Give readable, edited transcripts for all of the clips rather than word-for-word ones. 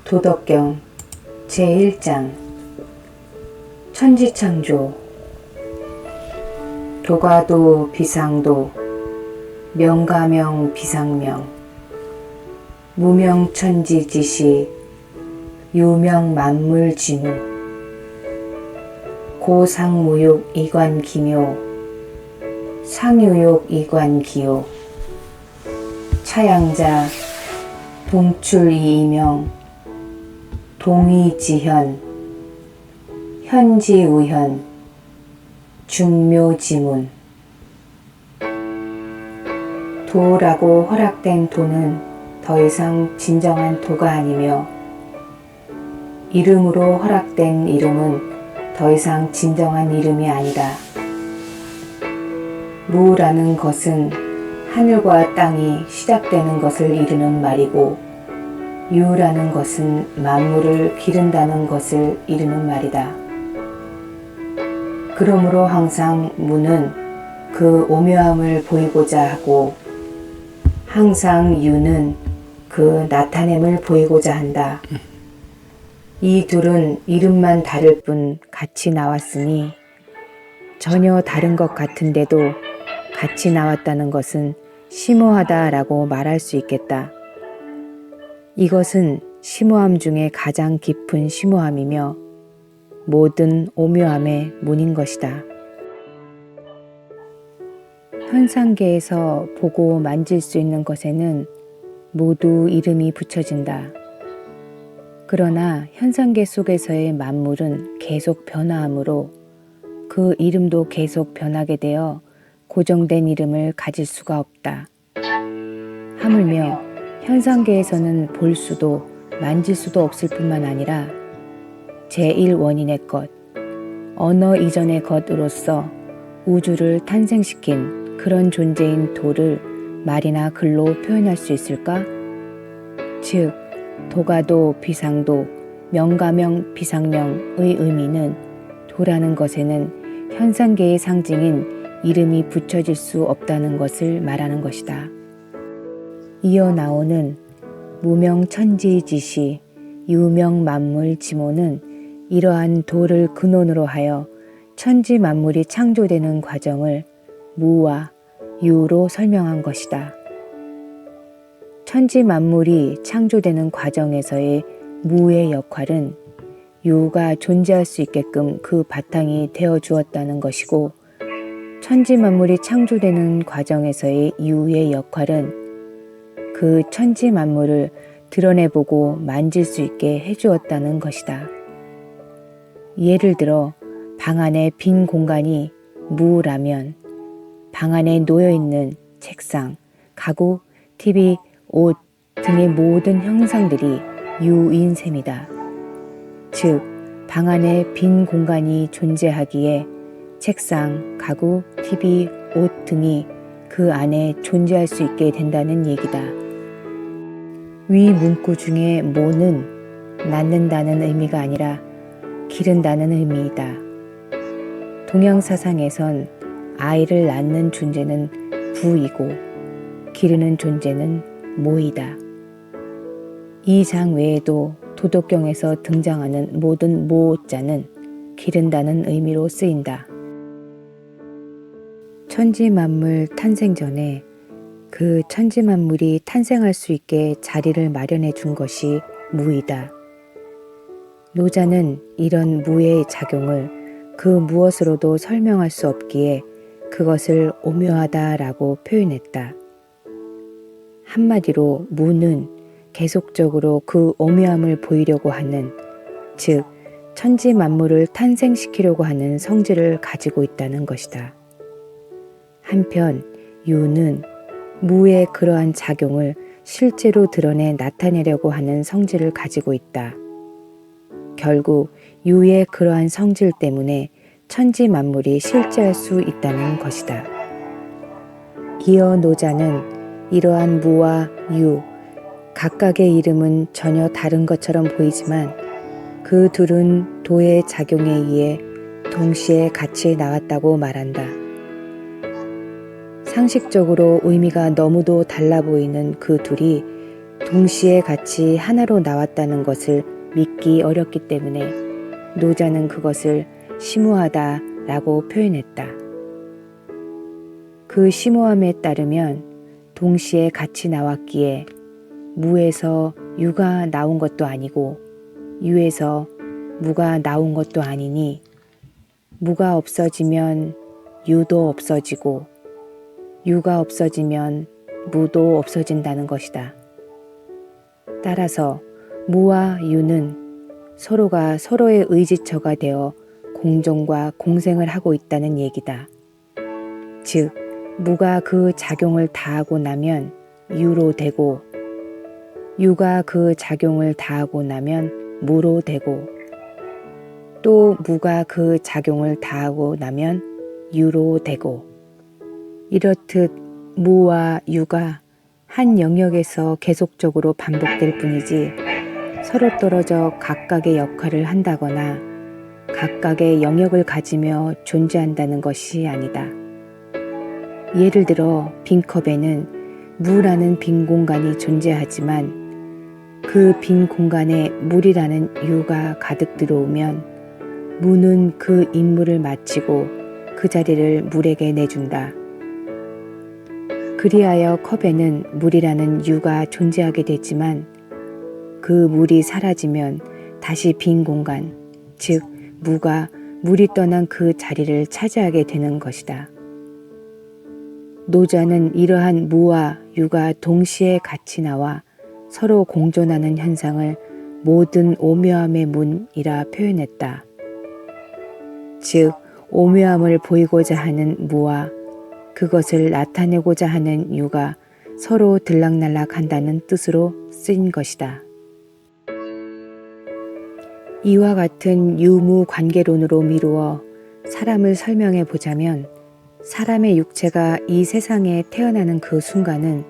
도덕경 제1장 천지창조. 도가도 비상도 명가명 비상명 무명천지지시 유명만물지무 고상무욕 이관기묘 상유욕 이관기요 차양자 동출이이명 동의지현 현지우현 중묘지문. 도라고 허락된 도는 더 이상 진정한 도가 아니며 이름으로 허락된 이름은 더 이상 진정한 이름이 아니다. 무라는 것은 하늘과 땅이 시작되는 것을 이르는 말이고 유라는 것은 만물을 기른다는 것을 이르는 말이다. 그러므로 항상 무는 그 오묘함을 보이고자 하고 항상 유는 그 나타냄을 보이고자 한다. 이 둘은 이름만 다를 뿐 같이 나왔으니 전혀 다른 것 같은데도 같이 나왔다는 것은 심오하다라고 말할 수 있겠다. 이것은 심오함 중에 가장 깊은 심오함이며 모든 오묘함의 문인 것이다. 현상계에서 보고 만질 수 있는 것에는 모두 이름이 붙여진다. 그러나 현상계 속에서의 만물은 계속 변화하므로 그 이름도 계속 변하게 되어 고정된 이름을 가질 수가 없다. 하물며 현상계에서는 볼 수도 만질 수도 없을 뿐만 아니라 제1원인의 것, 언어 이전의 것으로서 우주를 탄생시킨 그런 존재인 도를 말이나 글로 표현할 수 있을까? 즉, 도가도 비상도, 명가명 비상명의 의미는 도라는 것에는 현상계의 상징인 이름이 붙여질 수 없다는 것을 말하는 것이다. 이어 나오는 무명천지지시 유명만물지모는 이러한 도를 근원으로 하여 천지만물이 창조되는 과정을 무와 유로 설명한 것이다. 천지만물이 창조되는 과정에서의 무의 역할은 유가 존재할 수 있게끔 그 바탕이 되어 주었다는 것이고, 천지만물이 창조되는 과정에서의 유의 역할은 그 천지만물을 드러내보고 만질 수 있게 해주었다는 것이다. 예를 들어 방 안에 빈 공간이 무라면 방 안에 놓여있는 책상, 가구, TV, 옷 등의 모든 형상들이 유인 셈이다. 즉, 방 안에 빈 공간이 존재하기에 책상, 가구, TV, 옷 등이 그 안에 존재할 수 있게 된다는 얘기다. 위 문구 중에 모는 낳는다는 의미가 아니라 기른다는 의미이다. 동양사상에선 아이를 낳는 존재는 부이고 기르는 존재는 모이다. 이 장 외에도 도덕경에서 등장하는 모든 모자는 기른다는 의미로 쓰인다. 천지만물 탄생 전에 그 천지만물이 탄생할 수 있게 자리를 마련해 준 것이 무이다. 노자는 이런 무의 작용을 그 무엇으로도 설명할 수 없기에 그것을 오묘하다라고 표현했다. 한마디로 무는 계속적으로 그 오묘함을 보이려고 하는, 즉 천지만물을 탄생시키려고 하는 성질을 가지고 있다는 것이다. 한편 유는 무의 그러한 작용을 실제로 드러내 나타내려고 하는 성질을 가지고 있다. 결국 유의 그러한 성질 때문에 천지만물이 실제할 수 있다는 것이다. 이어 노자는 이러한 무와 유, 각각의 이름은 전혀 다른 것처럼 보이지만 그 둘은 도의 작용에 의해 동시에 같이 나왔다고 말한다. 상식적으로 의미가 너무도 달라 보이는 그 둘이 동시에 같이 하나로 나왔다는 것을 믿기 어렵기 때문에 노자는 그것을 심오하다라고 표현했다. 그 심오함에 따르면 동시에 같이 나왔기에 무에서 유가 나온 것도 아니고 유에서 무가 나온 것도 아니니 무가 없어지면 유도 없어지고 유가 없어지면 무도 없어진다는 것이다. 따라서 무와 유는 서로가 서로의 의지처가 되어 공존과 공생을 하고 있다는 얘기다. 즉, 무가 그 작용을 다하고 나면 유로 되고 유가 그 작용을 다하고 나면 무로 되고 또 무가 그 작용을 다하고 나면 유로 되고 이렇듯 무와 유가 한 영역에서 계속적으로 반복될 뿐이지 서로 떨어져 각각의 역할을 한다거나 각각의 영역을 가지며 존재한다는 것이 아니다. 예를 들어 빈 컵에는 무라는 빈 공간이 존재하지만 그 빈 공간에 물이라는 유가 가득 들어오면 무는 그 임무를 마치고 그 자리를 물에게 내준다. 그리하여 컵에는 물이라는 유가 존재하게 되지만 그 물이 사라지면 다시 빈 공간, 즉 무가 물이 떠난 그 자리를 차지하게 되는 것이다. 노자는 이러한 무와 유가 동시에 같이 나와 서로 공존하는 현상을 모든 오묘함의 문이라 표현했다. 즉, 오묘함을 보이고자 하는 무와 그것을 나타내고자 하는 유가 서로 들락날락한다는 뜻으로 쓰인 것이다. 이와 같은 유무 관계론으로 미루어 사람을 설명해 보자면 사람의 육체가 이 세상에 태어나는 그 순간은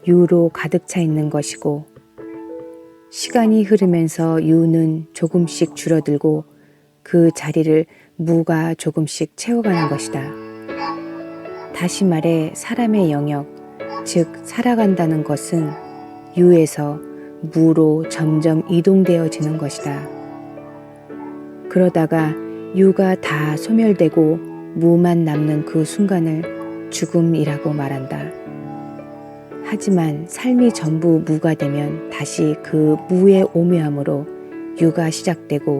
유로 가득 차 있는 것이고 시간이 흐르면서 유는 조금씩 줄어들고 그 자리를 무가 조금씩 채워가는 것이다. 다시 말해 사람의 영역, 즉 살아간다는 것은 유에서 무로 점점 이동되어지는 것이다. 그러다가 유가 다 소멸되고 무만 남는 그 순간을 죽음이라고 말한다. 하지만 삶이 전부 무가 되면 다시 그 무의 오묘함으로 유가 시작되고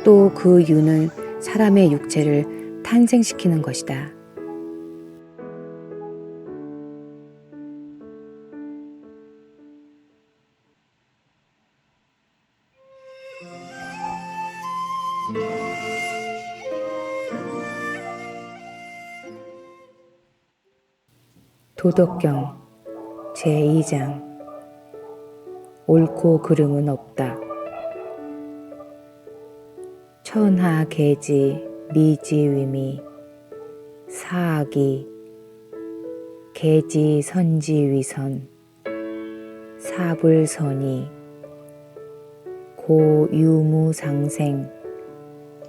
또 그 유는 사람의 육체를 탄생시키는 것이다. 도덕경 제2장 옳고 그름은 없다. 천하계지 미지위미 사악이 계지선지위선 사불선이 고유무상생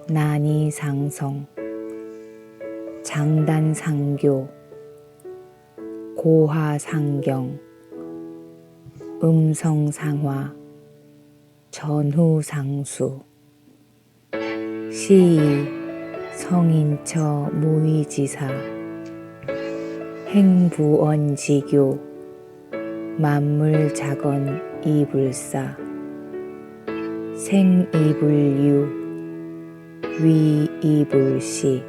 난이상성 장단상교 고하상경 음성상화 전후상수 시의 성인처 무의지사 행부언지교 만물자건 이불사 생이불유 위이불시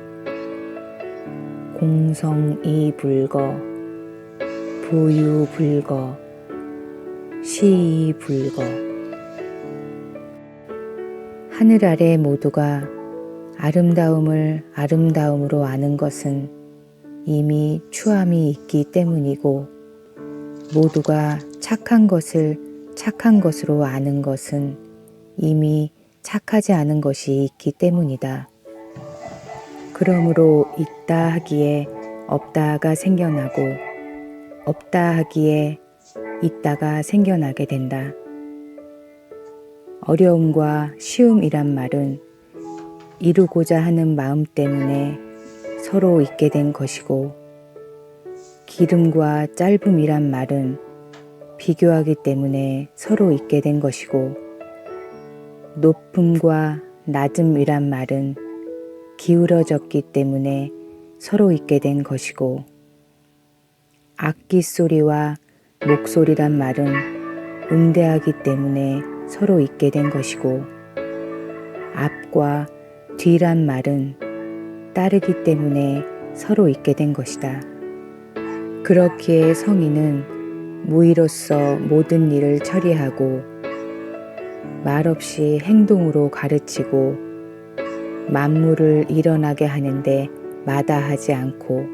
공성이불거 부유불거 시이불거 하늘 아래 모두가 아름다움을 아름다움으로 아는 것은 이미 추함이 있기 때문이고 모두가 착한 것을 착한 것으로 아는 것은 이미 착하지 않은 것이 있기 때문이다. 그러므로 있다 하기에 없다가 생겨나고 없다 하기에 있다가 생겨나게 된다. 어려움과 쉬움이란 말은 이루고자 하는 마음 때문에 서로 있게 된 것이고 기름과 짧음이란 말은 비교하기 때문에 서로 있게 된 것이고, 높음과 낮음이란 말은 기울어졌기 때문에 서로 있게 된 것이고, 악기 소리와 목소리란 말은 응대하기 때문에 서로 있게 된 것이고, 앞과 뒤란 말은 따르기 때문에 서로 있게 된 것이다. 그렇기에 성인은 무의로서 모든 일을 처리하고 말없이 행동으로 가르치고 만물을 일어나게 하는데 마다하지 않고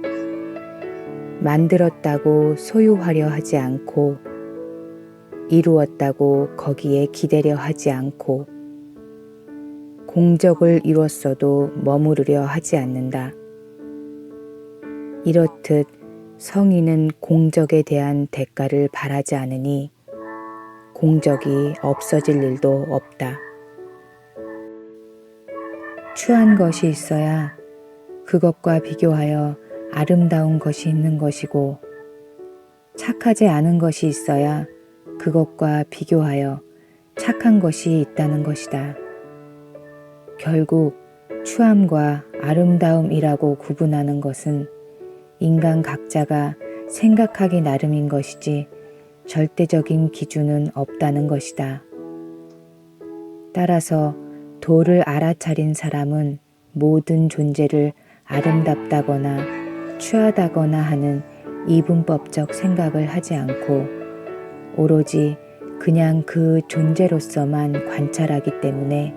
만들었다고 소유하려 하지 않고 이루었다고 거기에 기대려 하지 않고 공적을 이뤘어도 머무르려 하지 않는다. 이렇듯 성인은 공적에 대한 대가를 바라지 않으니 공적이 없어질 일도 없다. 추한 것이 있어야 그것과 비교하여 아름다운 것이 있는 것이고, 착하지 않은 것이 있어야 그것과 비교하여 착한 것이 있다는 것이다. 결국 추함과 아름다움이라고 구분하는 것은 인간 각자가 생각하기 나름인 것이지 절대적인 기준은 없다는 것이다. 따라서 도를 알아차린 사람은 모든 존재를 아름답다거나 추하다거나 하는 이분법적 생각을 하지 않고 오로지 그냥 그 존재로서만 관찰하기 때문에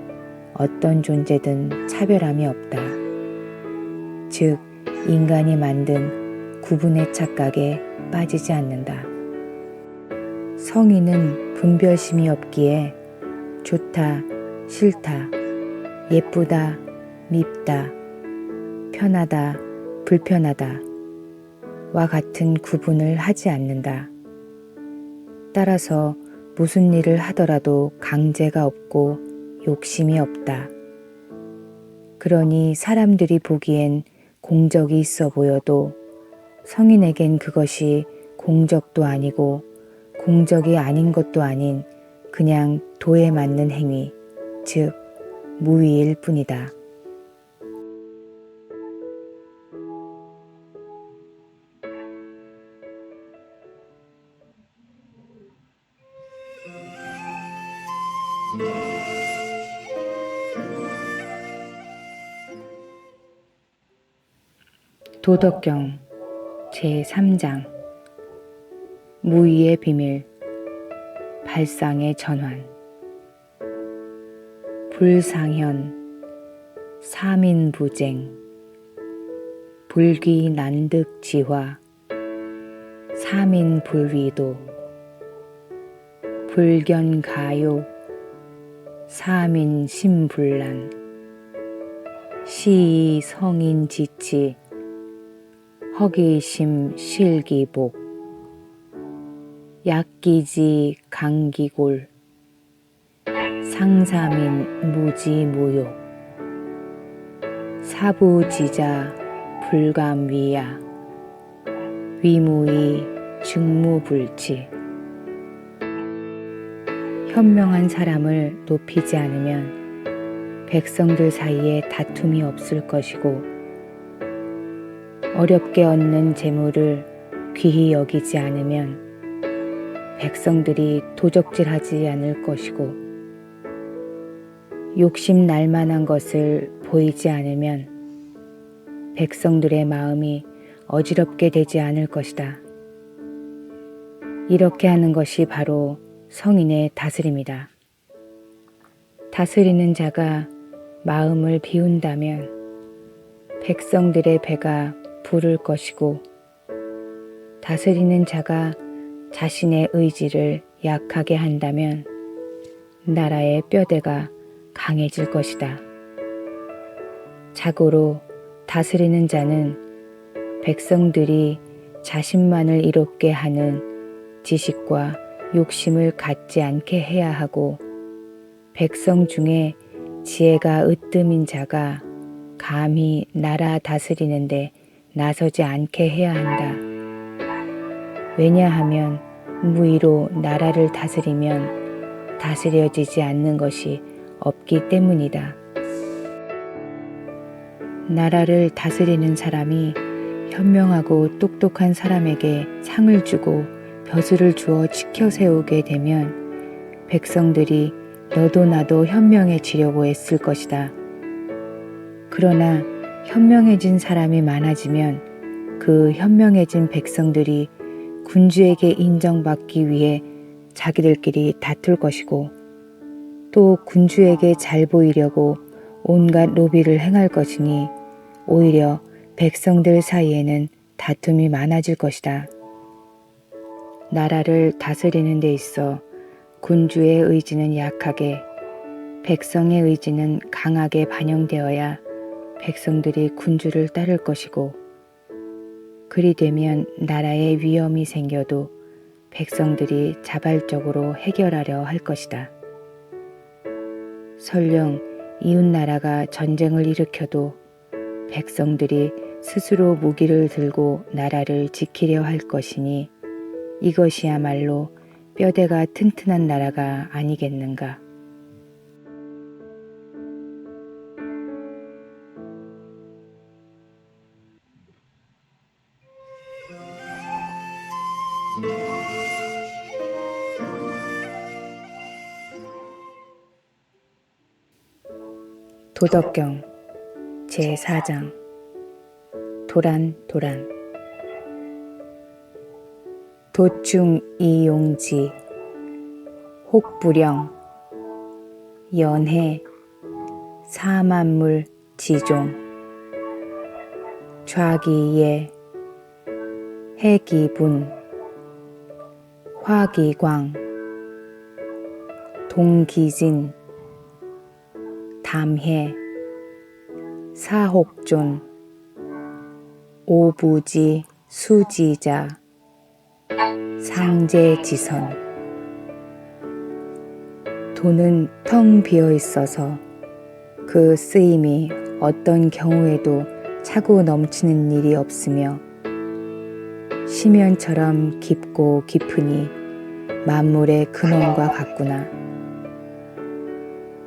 어떤 존재든 차별함이 없다. 즉, 인간이 만든 구분의 착각에 빠지지 않는다. 성인은 분별심이 없기에 좋다, 싫다, 예쁘다, 밉다, 편하다, 불편하다 와 같은 구분을 하지 않는다. 따라서 무슨 일을 하더라도 강제가 없고 욕심이 없다. 그러니 사람들이 보기엔 공적이 있어 보여도 성인에겐 그것이 공적도 아니고 공적이 아닌 것도 아닌 그냥 도에 맞는 행위, 즉 무위일 뿐이다. 도덕경 제3장 무위의 비밀 발상의 전환 불상현 사민부쟁 불귀난득지화 사민불위도 불견가요 사민심불란 시성인지치 허기심 실기복 약기지 강기골 상사민 무지무욕 사부지자 불감위야 위무이 증무불치 현명한 사람을 높이지 않으면 백성들 사이에 다툼이 없을 것이고 어렵게 얻는 재물을 귀히 여기지 않으면 백성들이 도적질하지 않을 것이고 욕심 날 만한 것을 보이지 않으면 백성들의 마음이 어지럽게 되지 않을 것이다. 이렇게 하는 것이 바로 성인의 다스림이다. 다스리는 자가 마음을 비운다면 백성들의 배가 부를 것이고 다스리는 자가 자신의 의지를 약하게 한다면 나라의 뼈대가 강해질 것이다. 자고로 다스리는 자는 백성들이 자신만을 이롭게 하는 지식과 욕심을 갖지 않게 해야 하고 백성 중에 지혜가 으뜸인 자가 감히 나라 다스리는데 나서지 않게 해야 한다. 왜냐하면 무의로 나라를 다스리면 다스려지지 않는 것이 없기 때문이다. 나라를 다스리는 사람이 현명하고 똑똑한 사람에게 상을 주고 벼슬을 주어 지켜 세우게 되면 백성들이 너도 나도 현명해지려고 애쓸 것이다. 그러나 현명해진 사람이 많아지면 그 현명해진 백성들이 군주에게 인정받기 위해 자기들끼리 다툴 것이고 또 군주에게 잘 보이려고 온갖 로비를 행할 것이니 오히려 백성들 사이에는 다툼이 많아질 것이다. 나라를 다스리는 데 있어 군주의 의지는 약하게 백성의 의지는 강하게 반영되어야 백성들이 군주를 따를 것이고 그리 되면 나라에 위험이 생겨도 백성들이 자발적으로 해결하려 할 것이다. 설령 이웃나라가 전쟁을 일으켜도 백성들이 스스로 무기를 들고 나라를 지키려 할 것이니 이것이야말로 뼈대가 튼튼한 나라가 아니겠는가. 도덕경 제4장 도란 도충 이용지 혹부령 연해 사만물 지종 좌기예 해기분 화기광 동기진 담해 사혹존 오부지 수지자 상제지선 도는 텅 비어 있어서 그 쓰임이 어떤 경우에도 차고 넘치는 일이 없으며 심연처럼 깊고 깊으니 만물의 근원과 같구나.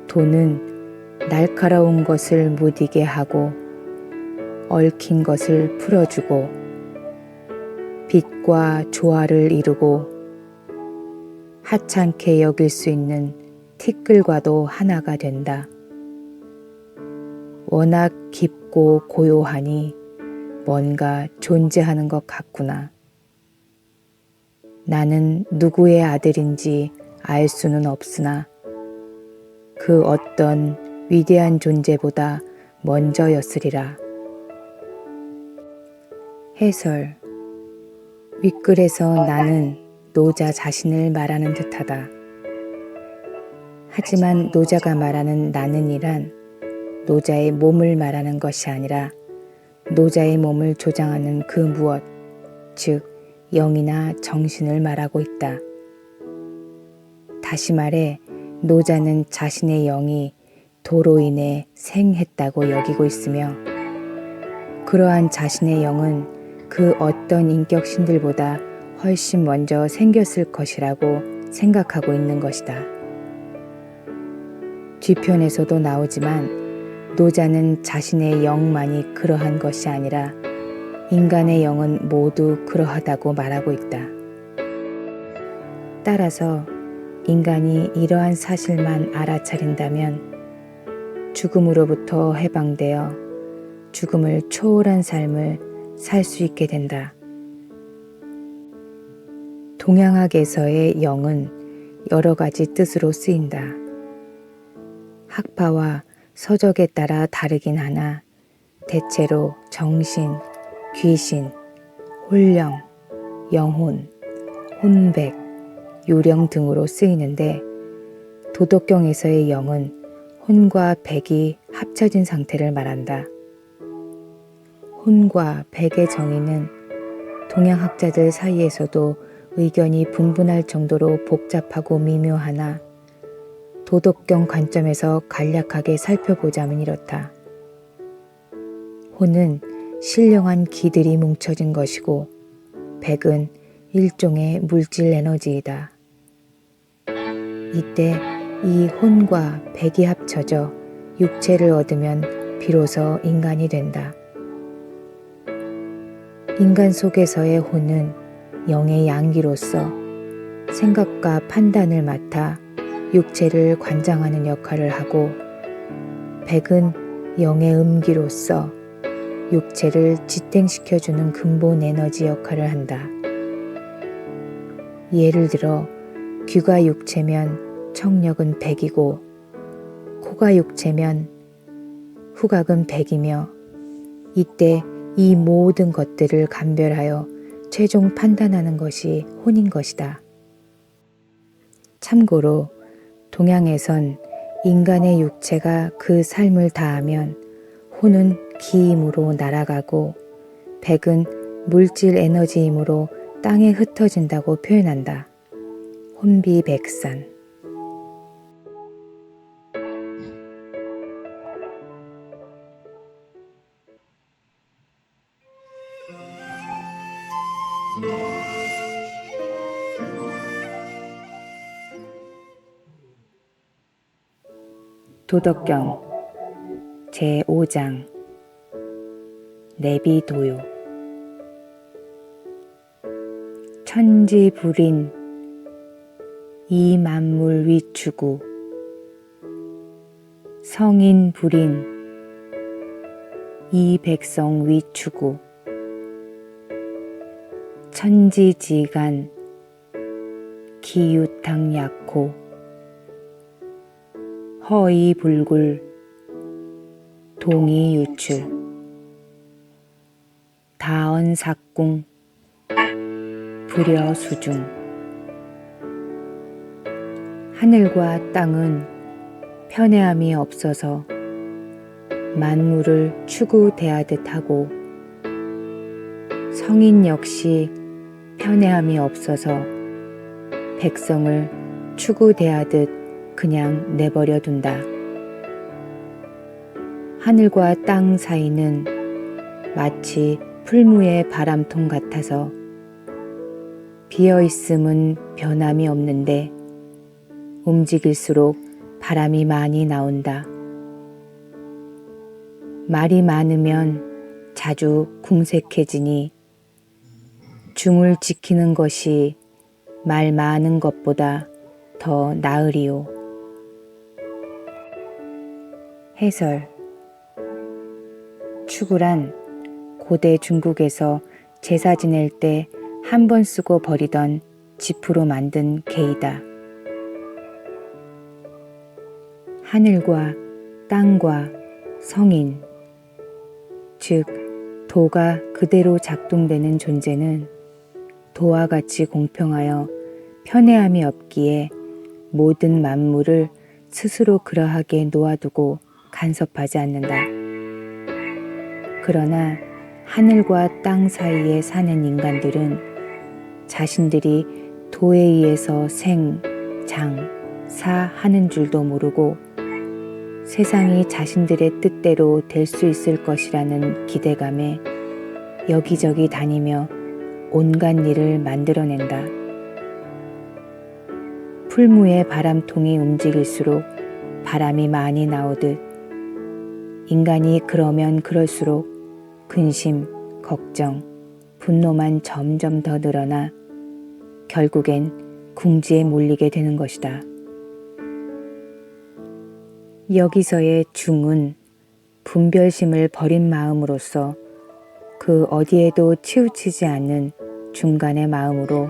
도는 날카로운 것을 무디게 하고 얽힌 것을 풀어주고 빛과 조화를 이루고 하찮게 여길 수 있는 티끌과도 하나가 된다. 워낙 깊고 고요하니 뭔가 존재하는 것 같구나. 나는 누구의 아들인지 알 수는 없으나 그 어떤 위대한 존재보다 먼저였으리라. 해설. 윗글에서 나는 노자 자신을 말하는 듯하다. 하지만 노자가 말하는 나는이란 노자의 몸을 말하는 것이 아니라 노자의 몸을 조장하는 그 무엇, 즉 영이나 정신을 말하고 있다. 다시 말해 노자는 자신의 영이 도로 인해 생했다고 여기고 있으며 그러한 자신의 영은 그 어떤 인격신들보다 훨씬 먼저 생겼을 것이라고 생각하고 있는 것이다. 뒤편에서도 나오지만 노자는 자신의 영만이 그러한 것이 아니라 인간의 영은 모두 그러하다고 말하고 있다. 따라서 인간이 이러한 사실만 알아차린다면 죽음으로부터 해방되어 죽음을 초월한 삶을 살 수 있게 된다. 동양학에서의 영은 여러 가지 뜻으로 쓰인다. 학파와 서적에 따라 다르긴 하나 대체로 정신, 귀신, 혼령, 영혼, 혼백, 요령 등으로 쓰이는데 도덕경에서의 영은 혼과 백이 합쳐진 상태를 말한다. 혼과 백의 정의는 동양학자들 사이에서도 의견이 분분할 정도로 복잡하고 미묘하나 도덕경 관점에서 간략하게 살펴보자면 이렇다. 혼은 신령한 기들이 뭉쳐진 것이고 백은 일종의 물질 에너지이다. 이때 이 혼과 백이 합쳐져 육체를 얻으면 비로소 인간이 된다. 인간 속에서의 혼은 영의 양기로서 생각과 판단을 맡아 육체를 관장하는 역할을 하고, 백은 영의 음기로서 육체를 지탱시켜주는 근본 에너지 역할을 한다. 예를 들어 귀가 육체면 청력은 백이고, 코가 육체면 후각은 백이며, 이때 이 모든 것들을 감별하여 최종 판단하는 것이 혼인 것이다. 참고로 동양에선 인간의 육체가 그 삶을 다하면 혼은 기임으로 날아가고, 백은 물질 에너지이므로 땅에 흩어진다고 표현한다. 혼비백산. 도덕경 제5장 내비도요. 천지불인 이 만물 위추구, 성인불인 이 백성 위추구, 천지지간 기유탕약호, 허이불굴 동이유출, 다언삭궁 불여수중. 하늘과 땅은 편애함이 없어서 만물을 추구대하듯 하고, 성인 역시 편애함이 없어서 백성을 추구대하듯 그냥 내버려 둔다. 하늘과 땅 사이는 마치 풀무의 바람통 같아서 비어있음은 변함이 없는데 움직일수록 바람이 많이 나온다. 말이 많으면 자주 궁색해지니 중을 지키는 것이 말 많은 것보다 더 나으리요. 해설. 추구란 고대 중국에서 제사 지낼 때 한 번 쓰고 버리던 지푸로 만든 개이다. 하늘과 땅과 성인, 즉 도가 그대로 작동되는 존재는 도와 같이 공평하여 편애함이 없기에 모든 만물을 스스로 그러하게 놓아두고 간섭하지 않는다. 그러나 하늘과 땅 사이에 사는 인간들은 자신들이 도에 의해서 생, 장, 사 하는 줄도 모르고 세상이 자신들의 뜻대로 될 수 있을 것이라는 기대감에 여기저기 다니며 온갖 일을 만들어낸다. 풀무의 바람통이 움직일수록 바람이 많이 나오듯 인간이 그러면 그럴수록 근심, 걱정, 분노만 점점 더 늘어나 결국엔 궁지에 몰리게 되는 것이다. 여기서의 중은 분별심을 버린 마음으로써 그 어디에도 치우치지 않는 중간의 마음으로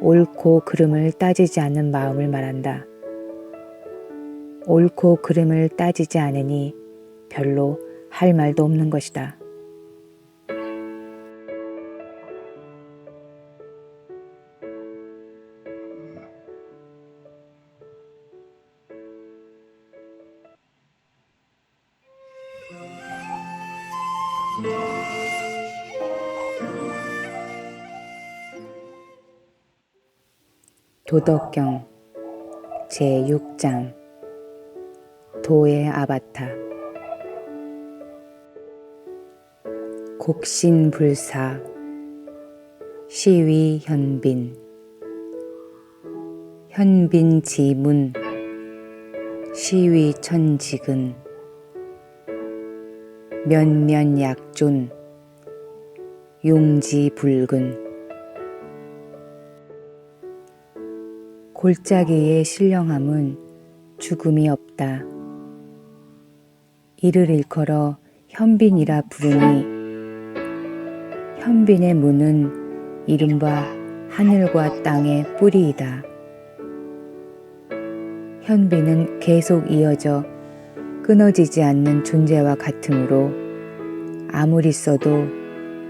옳고 그름을 따지지 않는 마음을 말한다. 옳고 그름을 따지지 않으니 별로 할 말도 없는 것이다. 도덕경 제6장 도의 아바타. 곡신불사 시위 현빈 현빈지문 시위천직은 면면약존 용지불근 골짜기의 신령함은 죽음이 없다. 이를 일컬어 현빈이라 부르니 현빈의 문은 이른바 하늘과 땅의 뿌리이다. 현빈은 계속 이어져 끊어지지 않는 존재와 같으므로 아무리 써도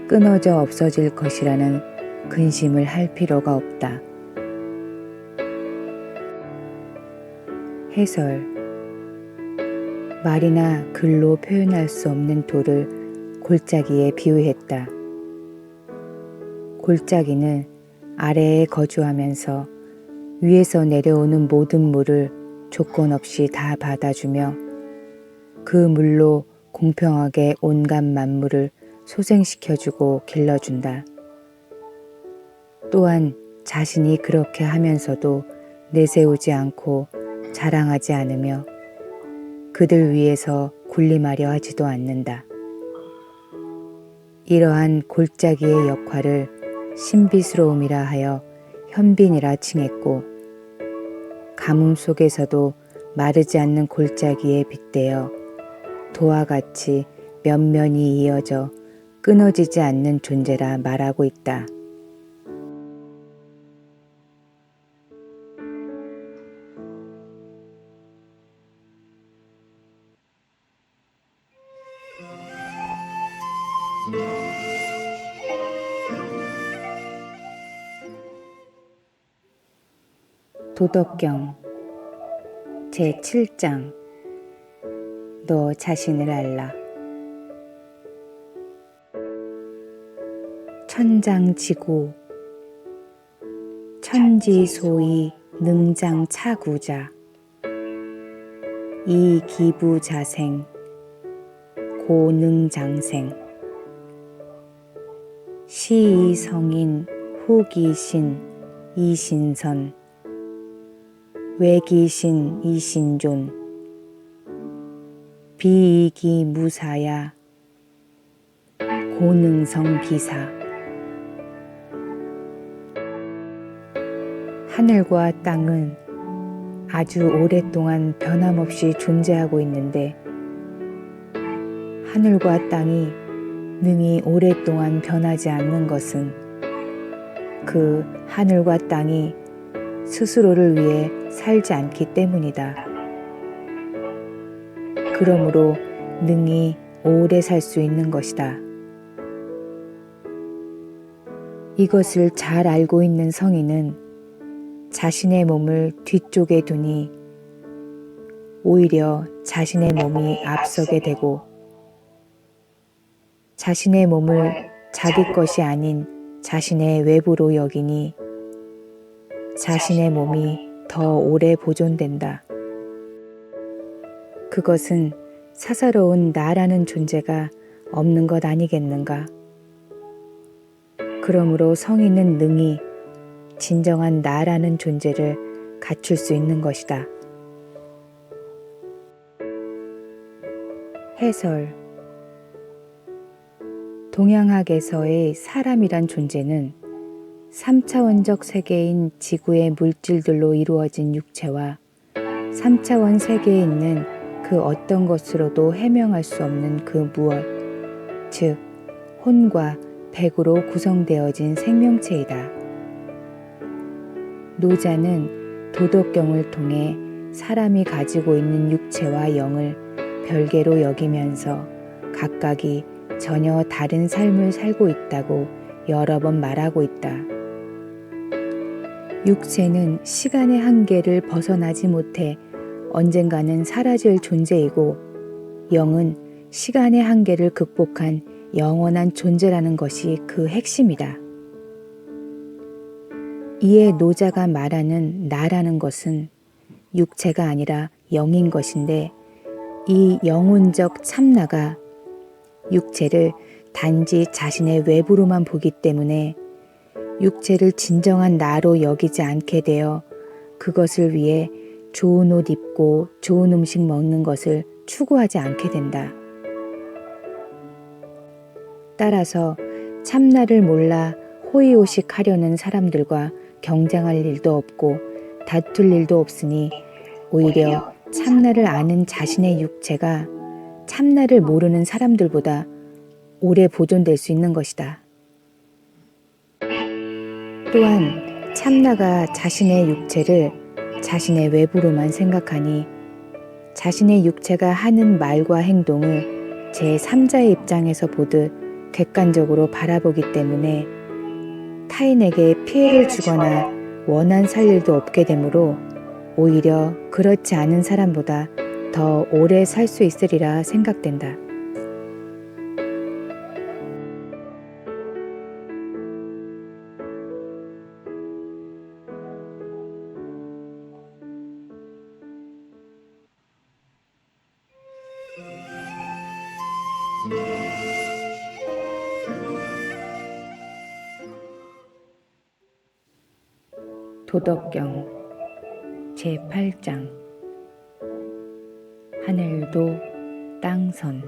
끊어져 없어질 것이라는 근심을 할 필요가 없다. 해설 말이나 글로 표현할 수 없는 돌을 골짜기에 비유했다. 골짜기는 아래에 거주하면서 위에서 내려오는 모든 물을 조건 없이 다 받아주며 그 물로 공평하게 온갖 만물을 소생시켜주고 길러준다. 또한 자신이 그렇게 하면서도 내세우지 않고 자랑하지 않으며 그들 위해서 군림하려 하지도 않는다. 이러한 골짜기의 역할을 신비스러움이라 하여 현빈이라 칭했고 가뭄 속에서도 마르지 않는 골짜기에 빗대어 도와 같이 면면이 이어져 끊어지지 않는 존재라 말하고 있다. 도덕경 제7장 너 자신을 알라. 천장지구 천지소위 능장차구자 이기부자생 고능장생 시이성인 후기신 이신선 외기신 이신존 비이기 무사야 고능성 비사 하늘과 땅은 아주 오랫동안 변함없이 존재하고 있는데 하늘과 땅이 능히 오랫동안 변하지 않는 것은 그 하늘과 땅이 스스로를 위해 살지 않기 때문이다. 그러므로 능히 오래 살 수 있는 것이다. 이것을 잘 알고 있는 성인은 자신의 몸을 뒤쪽에 두니 오히려 자신의 몸이 앞서게 되고 자신의 몸을 자기 것이 아닌 자신의 외부로 여기니 자신의 몸이 더 오래 보존된다. 그것은 사사로운 나라는 존재가 없는 것 아니겠는가? 그러므로 성인은 능히 진정한 나라는 존재를 갖출 수 있는 것이다. 해설 동양학에서의 사람이란 존재는 3차원적 세계인 지구의 물질들로 이루어진 육체와 3차원 세계에 있는 그 어떤 것으로도 해명할 수 없는 그 무엇, 즉 혼과 백으로 구성되어진 생명체이다. 노자는 도덕경을 통해 사람이 가지고 있는 육체와 영을 별개로 여기면서 각각이 전혀 다른 삶을 살고 있다고 여러 번 말하고 있다. 육체는 시간의 한계를 벗어나지 못해 언젠가는 사라질 존재이고 영은 시간의 한계를 극복한 영원한 존재라는 것이 그 핵심이다. 이에 노자가 말하는 나라는 것은 육체가 아니라 영인 것인데 이 영혼적 참나가 육체를 단지 자신의 외부로만 보기 때문에 육체를 진정한 나로 여기지 않게 되어 그것을 위해 좋은 옷 입고 좋은 음식 먹는 것을 추구하지 않게 된다. 따라서 참나를 몰라 호의호식하려는 사람들과 경쟁할 일도 없고 다툴 일도 없으니 오히려 참나를 아는 자신의 육체가 참나를 모르는 사람들보다 오래 보존될 수 있는 것이다. 또한 참나가 자신의 육체를 자신의 외부로만 생각하니 자신의 육체가 하는 말과 행동을 제3자의 입장에서 보듯 객관적으로 바라보기 때문에 타인에게 피해를 주거나 원한 살 일도 없게 되므로 오히려 그렇지 않은 사람보다 더 오래 살 수 있으리라 생각된다. 도덕경 제8장 하늘도 땅선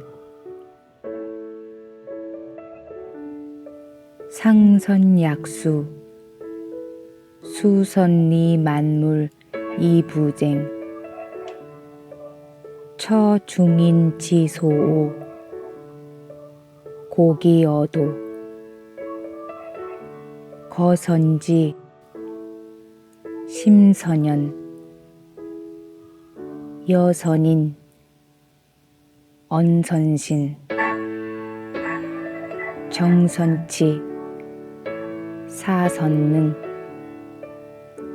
상선약수 수선리 만물 이부쟁 처중인 지소오 고기어도 거선지 심선연 여선인 언선신 정선치 사선능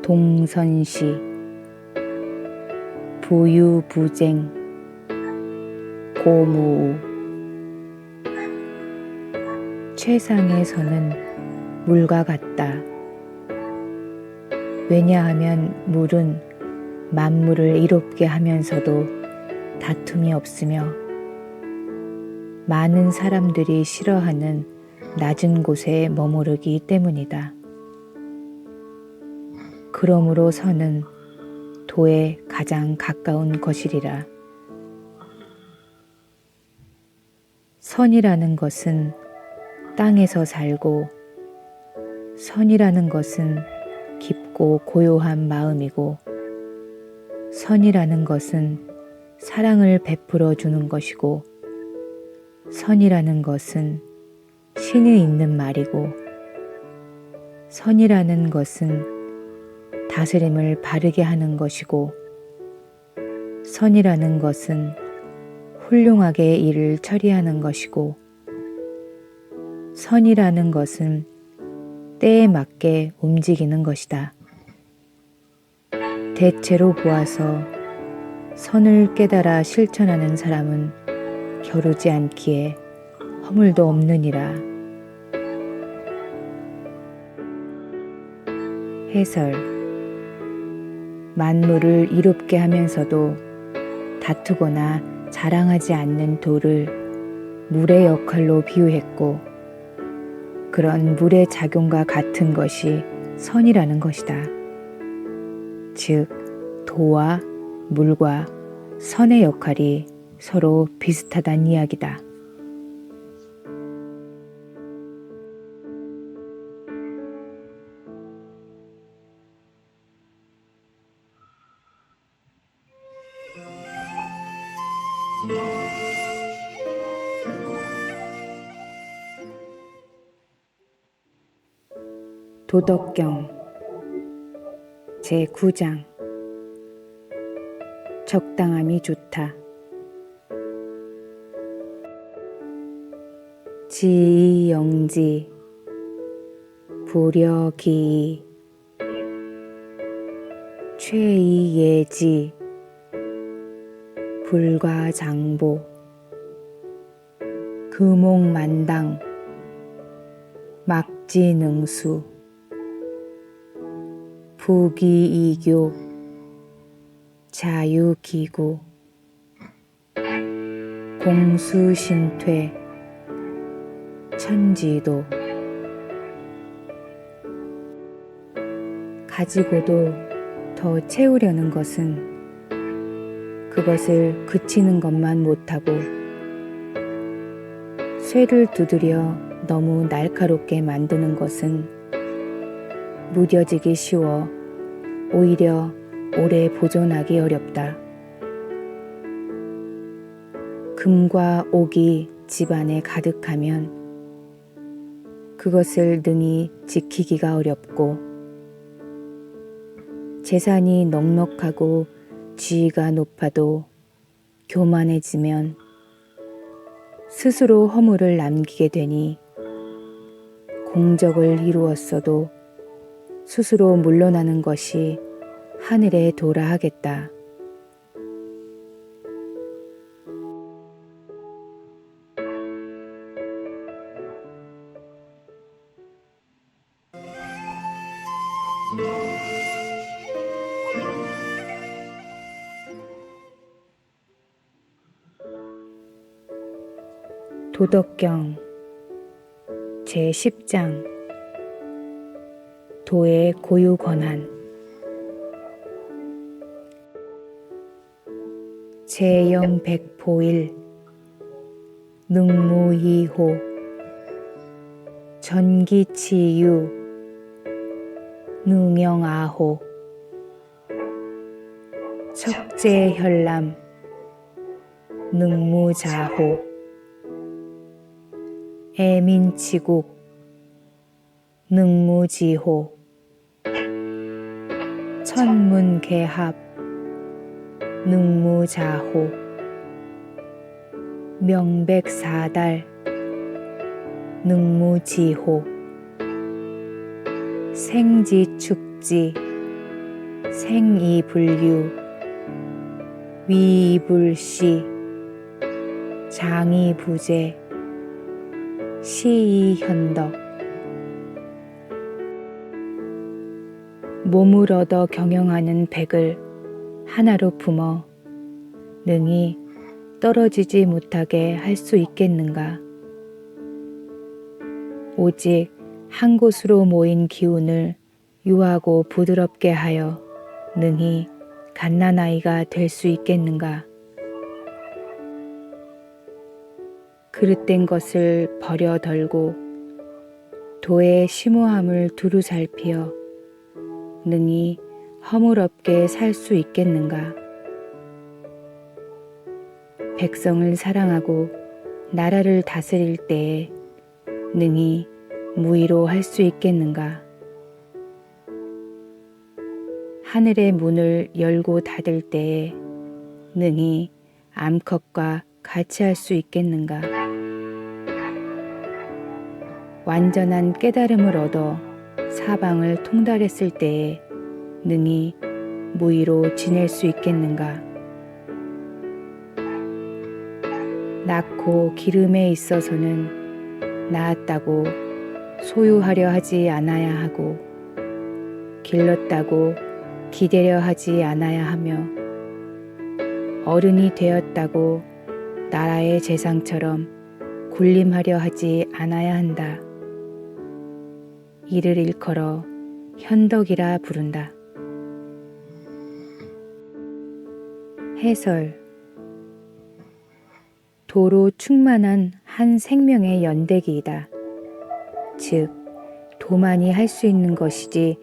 동선시 부유부쟁 고무우 최상의 선은 물과 같다. 왜냐하면 물은 만물을 이롭게 하면서도 다툼이 없으며 많은 사람들이 싫어하는 낮은 곳에 머무르기 때문이다. 그러므로 선은 도에 가장 가까운 것이리라. 선이라는 것은 땅에서 살고 선이라는 것은 깊고 고요한 마음이고 선이라는 것은 사랑을 베풀어 주는 것이고 선이라는 것은 신이 있는 말이고 선이라는 것은 다스림을 바르게 하는 것이고 선이라는 것은 훌륭하게 일을 처리하는 것이고 선이라는 것은 때에 맞게 움직이는 것이다. 대체로 보아서 선을 깨달아 실천하는 사람은 겨루지 않기에 허물도 없느니라. 해설 만물을 이롭게 하면서도 다투거나 자랑하지 않는 도를 물의 역할로 비유했고 그런 물의 작용과 같은 것이 선이라는 것이다. 즉, 도와 물과 선의 역할이 서로 비슷하다는 이야기다. 도덕경 제9장 적당함이 좋다. 지이영지 불여기이 최이예지 불과장보 금옥만당 막지능수 부기이교 자유기구 공수신퇴 천지도 가지고도 더 채우려는 것은 그것을 그치는 것만 못하고 쇠를 두드려 너무 날카롭게 만드는 것은 무뎌지기 쉬워 오히려 오래 보존하기 어렵다. 금과 옥이 집안에 가득하면 그것을 능히 지키기가 어렵고 재산이 넉넉하고 지위가 높아도 교만해지면 스스로 허물을 남기게 되니 공적을 이루었어도 스스로 물러나는 것이 하늘에 도라 하겠다. 도덕경 제10장 도의 고유 권한 제0백포일 능무이호 전기치유 능영아호 척제혈람 능무자호 애민치국 능무지호 천문개합 능무자호 명백사달 능무지호 생지축지 생이불유 위이불시 장이부재 시이현덕 몸을 얻어 경영하는 백을 하나로 품어 능히 떨어지지 못하게 할 수 있겠는가? 오직 한 곳으로 모인 기운을 유하고 부드럽게 하여 능히 갓난아이가 될 수 있겠는가? 그릇된 것을 버려 덜고 도의 심오함을 두루 살피어 능히 허물없게 살 수 있겠는가? 백성을 사랑하고 나라를 다스릴 때에 능히 무의로 할 수 있겠는가? 하늘의 문을 열고 닫을 때에 능히 암컷과 같이 할 수 있겠는가? 완전한 깨달음을 얻어 사방을 통달했을 때에 능히 무의로 지낼 수 있겠는가? 낳고 기름에 있어서는 낳았다고 소유하려 하지 않아야 하고 길렀다고 기대려 하지 않아야 하며 어른이 되었다고 나라의 재상처럼 군림하려 하지 않아야 한다. 이를 일컬어 현덕이라 부른다. 해설 도로 충만한 한 생명의 연대기이다. 즉, 도만이 할 수 있는 것이지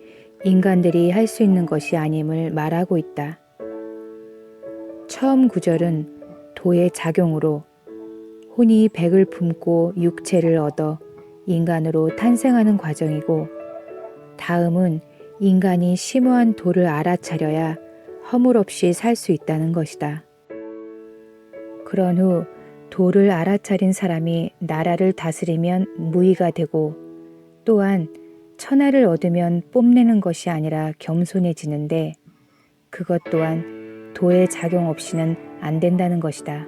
인간들이 할 수 있는 것이 아님을 말하고 있다. 처음 구절은 도의 작용으로 혼이 백을 품고 육체를 얻어 인간으로 탄생하는 과정이고, 다음은 인간이 심오한 도를 알아차려야 허물 없이 살 수 있다는 것이다. 그런 후 도를 알아차린 사람이 나라를 다스리면 무의가 되고, 또한 천하를 얻으면 뽐내는 것이 아니라 겸손해지는데, 그것 또한 도의 작용 없이는 안 된다는 것이다.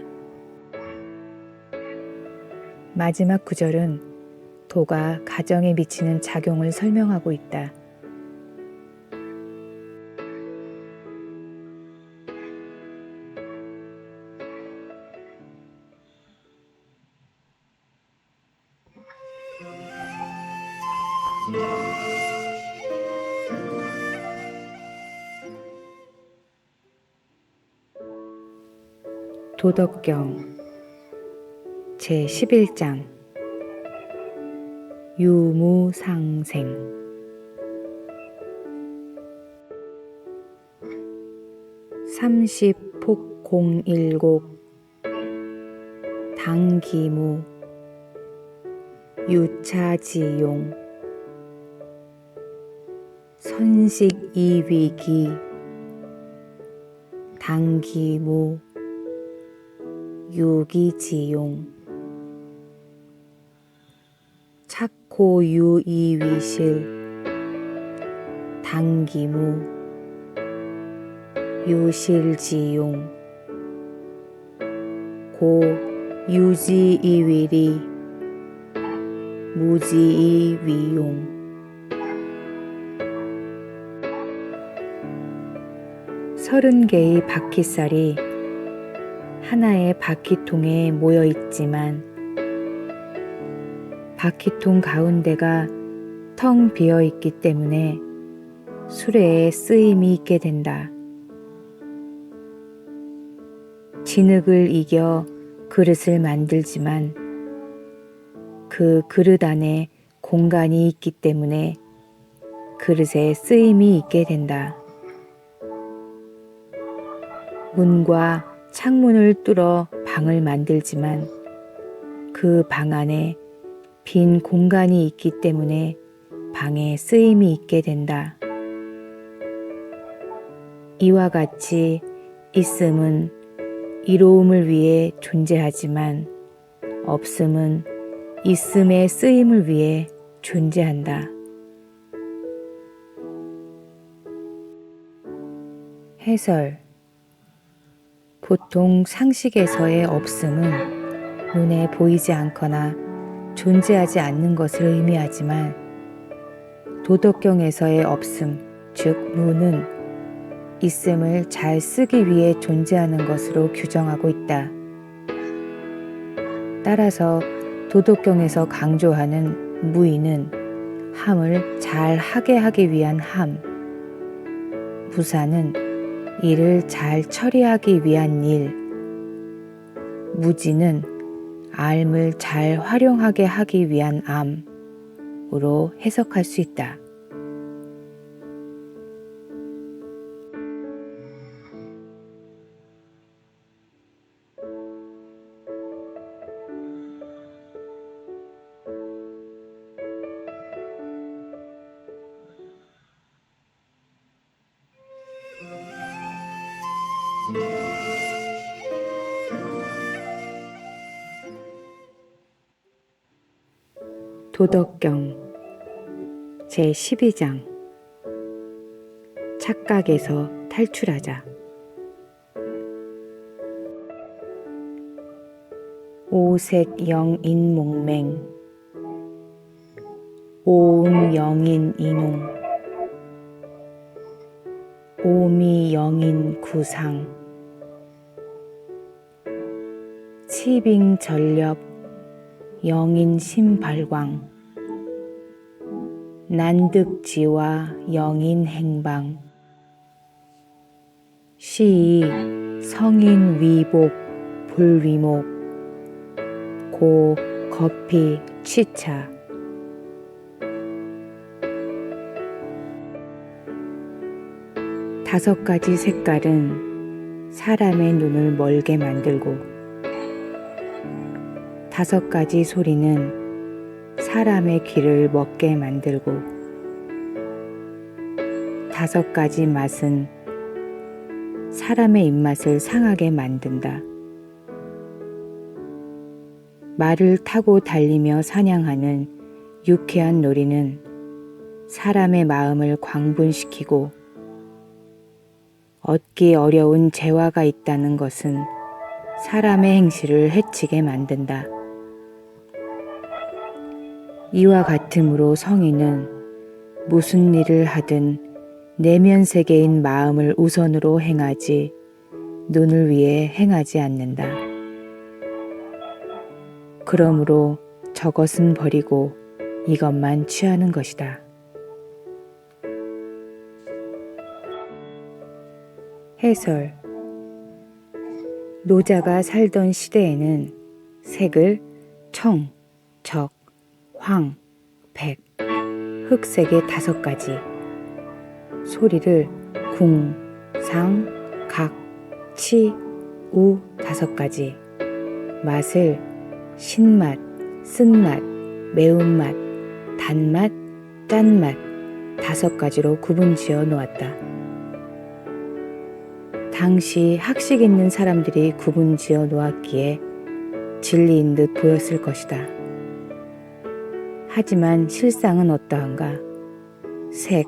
마지막 구절은 도가 가정에 미치는 작용을 설명하고 있다. 도덕경 제11장 유무상생 삼십폭공일곡 당기무 유차지용 선식이위기 당기무 유기지용 착고유이위실 당기무 유실지용 고유지이위리 무지이위용 30개의 바퀴살이 하나의 바퀴통에 모여 있지만 바퀴통 가운데가 텅 비어 있기 때문에 수레에 쓰임이 있게 된다. 진흙을 이겨 그릇을 만들지만 그 그릇 안에 공간이 있기 때문에 그릇에 쓰임이 있게 된다. 문과 창문을 뚫어 방을 만들지만 그 방 안에 빈 공간이 있기 때문에 방에 쓰임이 있게 된다. 이와 같이 있음은 이로움을 위해 존재하지만 없음은 있음의 쓰임을 위해 존재한다. 해설 보통 상식에서의 없음은 눈에 보이지 않거나 존재하지 않는 것을 의미하지만 도덕경에서의 없음, 즉 무는 있음을 잘 쓰기 위해 존재하는 것으로 규정하고 있다. 따라서 도덕경에서 강조하는 무의는 함을 잘 하게 하기 위한 함, 무사는 일을 잘 처리하기 위한 일, 무지는 삶을 잘 활용하게 하기 위한 암으로 해석할 수 있다. 도덕경 제12장 착각에서 탈출하자. 오색영인몽맹 오음영인이농 오미영인구상 치빙전력 영인심발광 난득지와 영인행방 시이 성인위복 불위목 고 거피 취차 다섯 가지 색깔은 사람의 눈을 멀게 만들고 다섯 가지 소리는 사람의 귀를 먹게 만들고 다섯 가지 맛은 사람의 입맛을 상하게 만든다. 말을 타고 달리며 사냥하는 유쾌한 놀이는 사람의 마음을 광분시키고 얻기 어려운 재화가 있다는 것은 사람의 행실을 해치게 만든다. 이와 같으므로 성인은 무슨 일을 하든 내면 세계인 마음을 우선으로 행하지 눈을 위해 행하지 않는다. 그러므로 저것은 버리고 이것만 취하는 것이다. 해설 노자가 살던 시대에는 색을 청, 적, 황, 백, 흑색의 5가지, 소리를 궁, 상, 각, 치, 우 5가지, 맛을 신맛, 쓴맛, 매운맛, 단맛, 짠맛 5가지로 구분지어 놓았다. 당시 학식 있는 사람들이 구분지어 놓았기에 진리인 듯 보였을 것이다. 하지만 실상은 어떠한가? 색,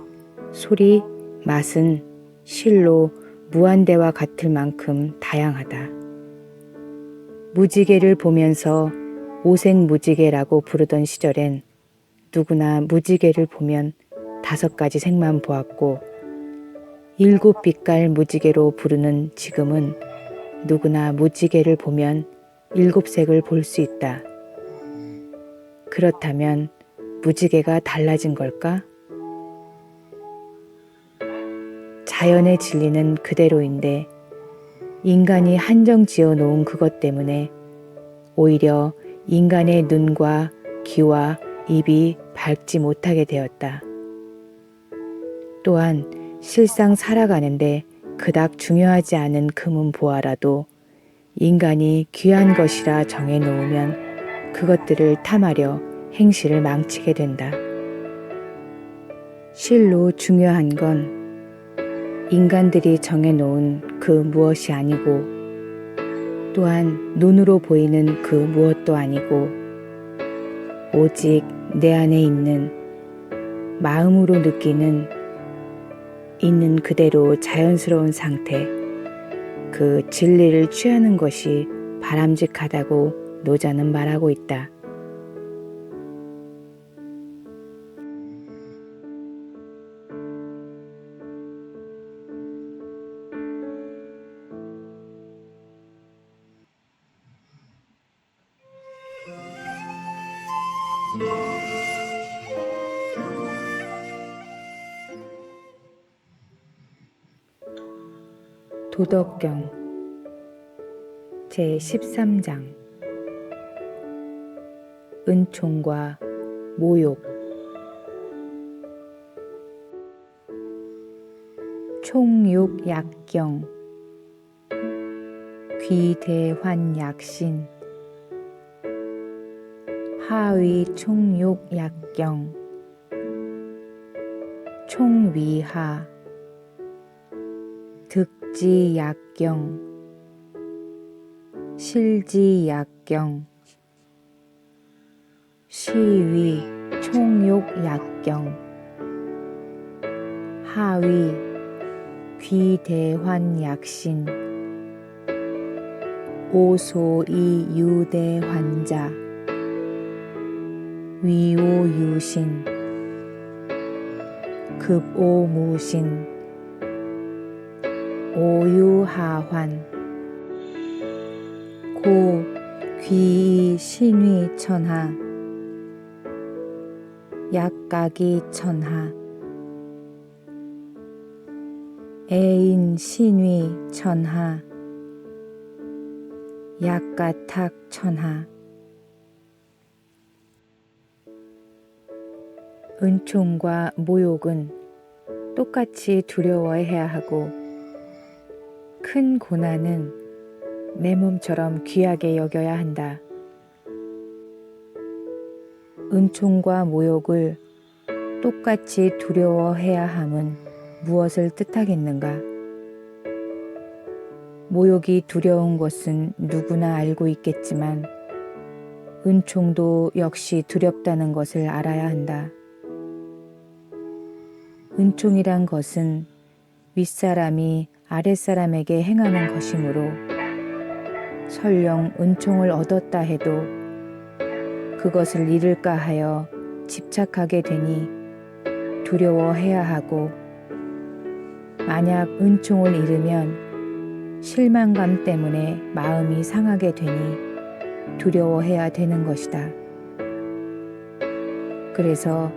소리, 맛은 실로 무한대와 같을 만큼 다양하다. 무지개를 보면서 오색무지개라고 부르던 시절엔 누구나 무지개를 보면 5가지 색만 보았고 7빛깔 무지개로 부르는 지금은 누구나 무지개를 보면 7색을 볼 수 있다. 그렇다면 무지개가 달라진 걸까? 자연의 진리는 그대로인데 인간이 한정 지어 놓은 그것 때문에 오히려 인간의 눈과 귀와 입이 밟지 못하게 되었다. 또한 실상 살아가는데 그닥 중요하지 않은 금은 보아라도 인간이 귀한 것이라 정해놓으면 그것들을 탐하려 행실을 망치게 된다. 실로 중요한 건 인간들이 정해놓은 그 무엇이 아니고 또한 눈으로 보이는 그 무엇도 아니고 오직 내 안에 있는 마음으로 느끼는 있는 그대로 자연스러운 상태, 그 진리를 취하는 것이 바람직하다고 노자는 말하고 있다. 도덕경 제13장 은총과 모욕. 총욕약경 귀대환약신 하위총욕약경 총위하 득지약경 실지약경 시위 총욕약경 하위 귀대환약신 오소이유대환자 위오유신 급오무신 오유하환 고 귀이신위천하 약각이천하 애인신위천하 약가탁천하. 은총과 모욕은 똑같이 두려워해야 하고 큰 고난은 내 몸처럼 귀하게 여겨야 한다. 은총과 모욕을 똑같이 두려워해야 함은 무엇을 뜻하겠는가? 모욕이 두려운 것은 누구나 알고 있겠지만 은총도 역시 두렵다는 것을 알아야 한다. 은총이란 것은 윗사람이 아랫사람에게 행하는 것이므로 설령 은총을 얻었다 해도 그것을 잃을까 하여 집착하게 되니 두려워해야 하고 만약 은총을 잃으면 실망감 때문에 마음이 상하게 되니 두려워해야 되는 것이다. 그래서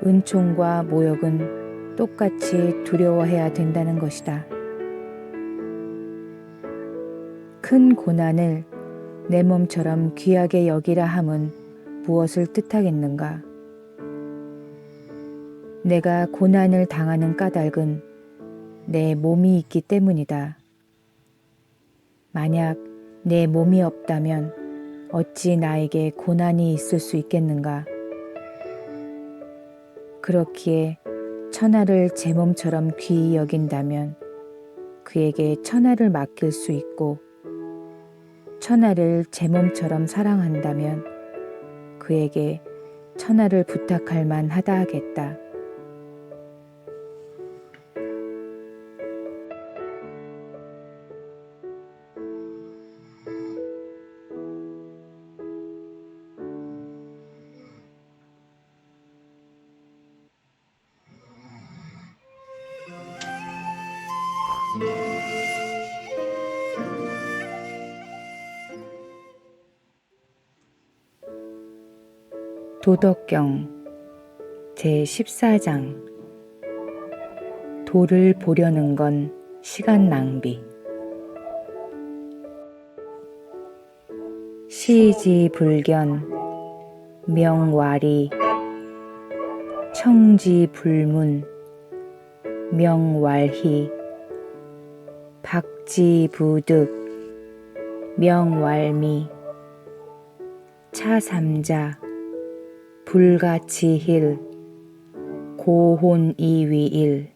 은총과 모욕은 똑같이 두려워해야 된다는 것이다. 큰 고난을 내 몸처럼 귀하게 여기라 함은 무엇을 뜻하겠는가? 내가 고난을 당하는 까닭은 내 몸이 있기 때문이다. 만약 내 몸이 없다면 어찌 나에게 고난이 있을 수 있겠는가? 그렇기에 천하를 제 몸처럼 귀히 여긴다면 그에게 천하를 맡길 수 있고, 천하를 제 몸처럼 사랑한다면 그에게 천하를 부탁할 만하다 하겠다. 도덕경 제14장 도를 보려는 건 시간 낭비. 시지불견 명와리 청지불문 명왈희 박지부득 명왈미 차삼자 불가치힐 고혼이위일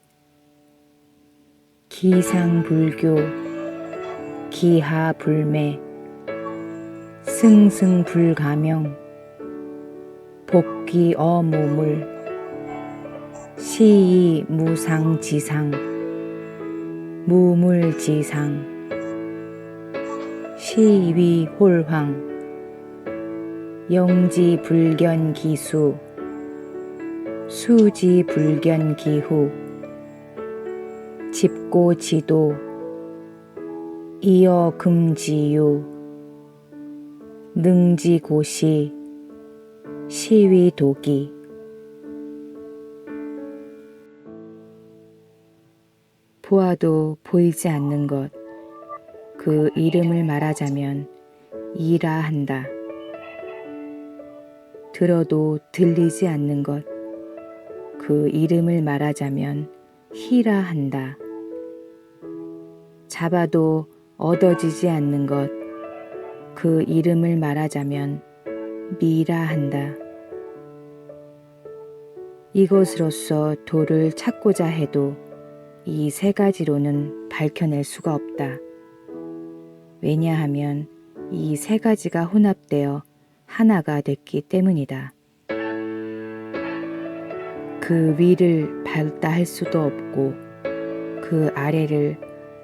기상불교 기하불매 승승불가명 복기어무물 시이무상지상 무물지상 시위홀황 영지불견기수 수지불견기후 집고지도 이어금지유 능지고시 시위도기. 보아도 보이지 않는 것, 그 이름을 말하자면 이라 한다. 들어도 들리지 않는 것, 그 이름을 말하자면 희라 한다. 잡아도 얻어지지 않는 것, 그 이름을 말하자면 미라 한다. 이것으로서 도를 찾고자 해도 이 세 가지로는 밝혀낼 수가 없다. 왜냐하면 이 세 가지가 혼합되어 하나가 됐기 때문이다. 그 위를 밝다 할 수도 없고 그 아래를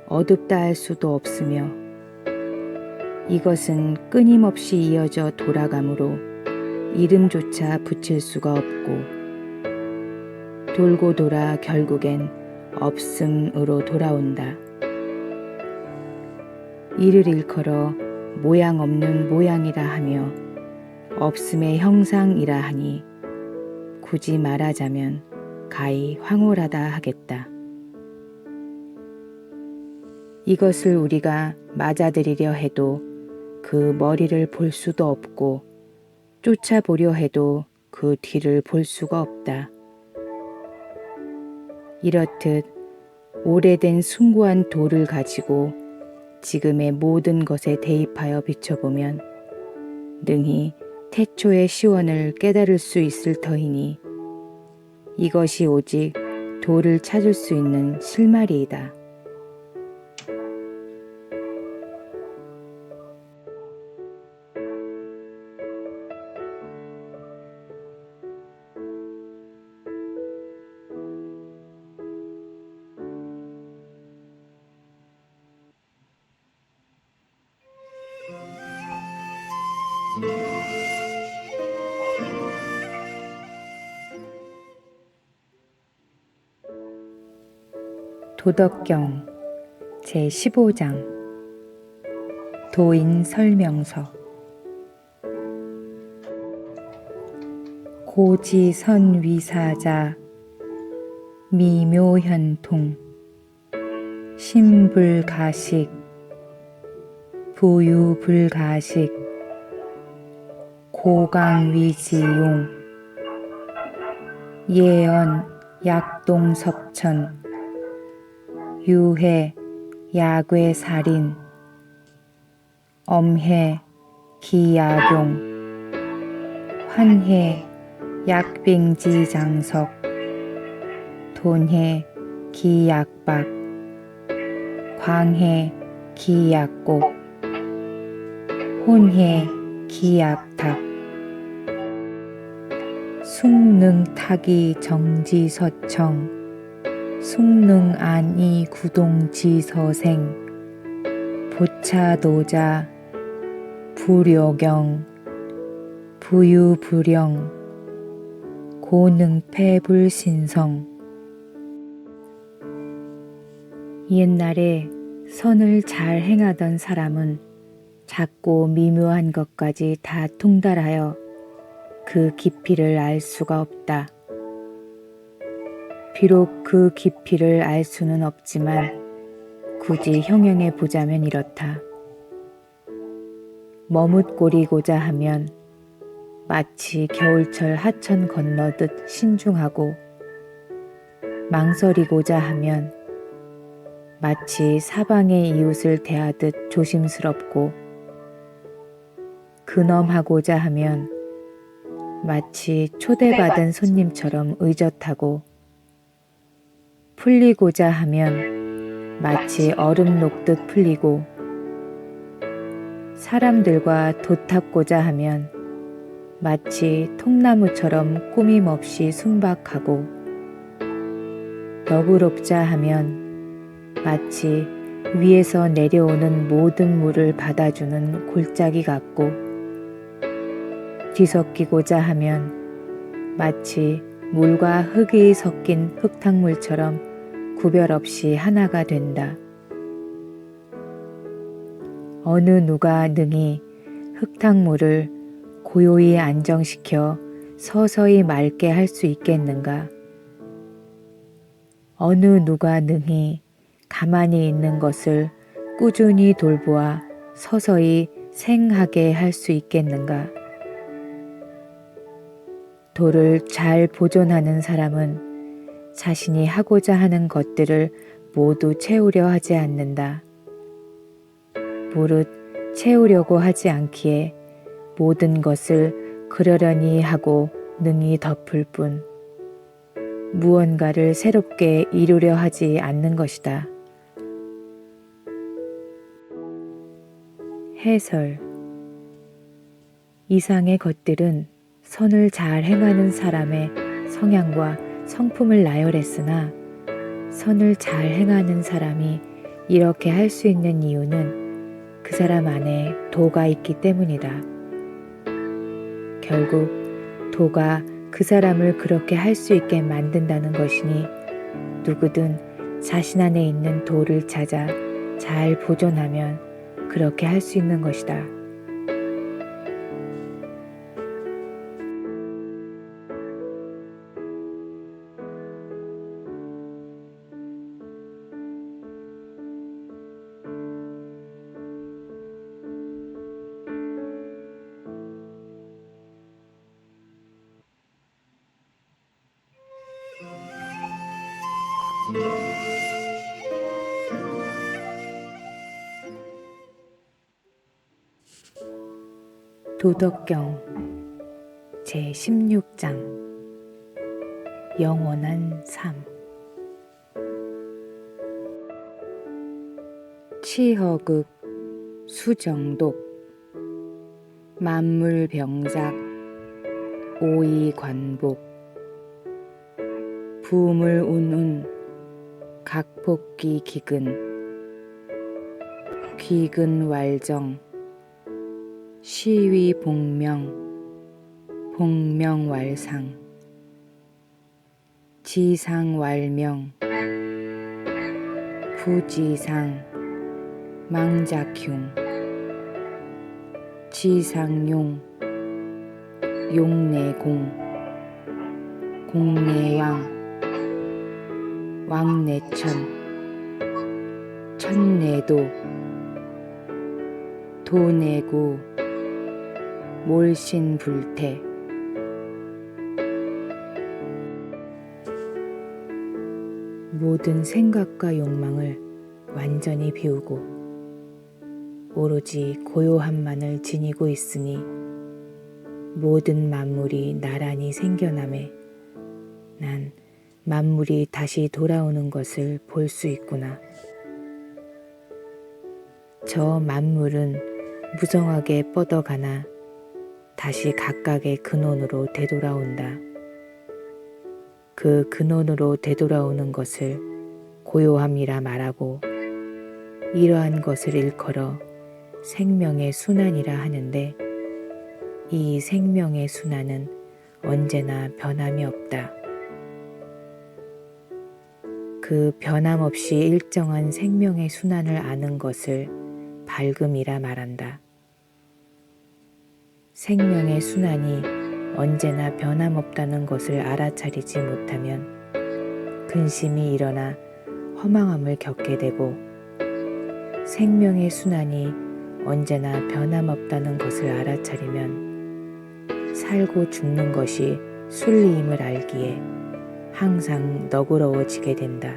어둡다 할 수도 없으며 이것은 끊임없이 이어져 돌아가므로 이름조차 붙일 수가 없고 돌고 돌아 결국엔 없음으로 돌아온다. 이를 일컬어 모양 없는 모양이라 하며 없음의 형상이라 하니 굳이 말하자면 가히 황홀하다 하겠다. 이것을 우리가 맞아들이려 해도 그 머리를 볼 수도 없고 쫓아보려 해도 그 뒤를 볼 수가 없다. 이렇듯 오래된 숭고한 돌을 가지고 지금의 모든 것에 대입하여 비춰보면 능히 태초의 시원을 깨달을 수 있을 터이니 이것이 오직 도를 찾을 수 있는 실마리이다. 도덕경 제15장 도인 설명서. 고지선위사자 미묘현통 심불가식 부유불가식 고강위지용 예언 약동섭천 유해 야괴살인 엄해 기야용 환해 약빙지장석 돈해 기약박 광해 기약곡 혼해 기약탁 숭능타기 정지서청 숭능안이 구동지서생 보차도자 불요경 부유불영 고능패불신성 옛날에 선을 잘 행하던 사람은 작고 미묘한 것까지 다 통달하여 그 깊이를 알 수가 없다. 비록 그 깊이를 알 수는 없지만 굳이 형용해 보자면 이렇다. 머뭇거리고자 하면 마치 겨울철 하천 건너듯 신중하고 망설이고자 하면 마치 사방의 이웃을 대하듯 조심스럽고 근엄하고자 하면 마치 초대받은 손님처럼 의젓하고 풀리고자 하면 마치 얼음 녹듯 풀리고 사람들과 도탑고자 하면 마치 통나무처럼 꾸밈없이 순박하고 너그럽자 하면 마치 위에서 내려오는 모든 물을 받아주는 골짜기 같고 뒤섞이고자 하면 마치 물과 흙이 섞인 흙탕물처럼 구별 없이 하나가 된다. 어느 누가 능히 흙탕물을 고요히 안정시켜 서서히 맑게 할 수 있겠는가? 어느 누가 능히 가만히 있는 것을 꾸준히 돌보아 서서히 생하게 할 수 있겠는가? 돌을 잘 보존하는 사람은 자신이 하고자 하는 것들을 모두 채우려 하지 않는다. 무릇 채우려고 하지 않기에 모든 것을 그러려니 하고 능히 덮을 뿐 무언가를 새롭게 이루려 하지 않는 것이다. 해설 이상의 것들은 선을 잘 행하는 사람의 성향과 성품을 나열했으나 선을 잘 행하는 사람이 이렇게 할 수 있는 이유는 그 사람 안에 도가 있기 때문이다. 결국 도가 그 사람을 그렇게 할 수 있게 만든다는 것이니 누구든 자신 안에 있는 도를 찾아 잘 보존하면 그렇게 할 수 있는 것이다. 도덕경 제16장 영원한 삶 치허극 수정독 만물병작 오이관복 부물운운 각복기 기근 귀근왈정 시위복명 복명왈상 지상왈명 부지상 망작흉 지상용 용내공 공내왕 왕내천 천내도 도내구 몰신불태 모든 생각과 욕망을 완전히 비우고 오로지 고요함만을 지니고 있으니 모든 만물이 나란히 생겨나매 난 만물이 다시 돌아오는 것을 볼 수 있구나. 저 만물은 무성하게 뻗어가나 다시 각각의 근원으로 되돌아온다. 그 근원으로 되돌아오는 것을 고요함이라 말하고 이러한 것을 일컬어 생명의 순환이라 하는데 이 생명의 순환은 언제나 변함이 없다. 그 변함없이 일정한 생명의 순환을 아는 것을 밝음이라 말한다. 생명의 순환이 언제나 변함없다는 것을 알아차리지 못하면 근심이 일어나 허망함을 겪게 되고 생명의 순환이 언제나 변함없다는 것을 알아차리면 살고 죽는 것이 순리임을 알기에 항상 너그러워지게 된다.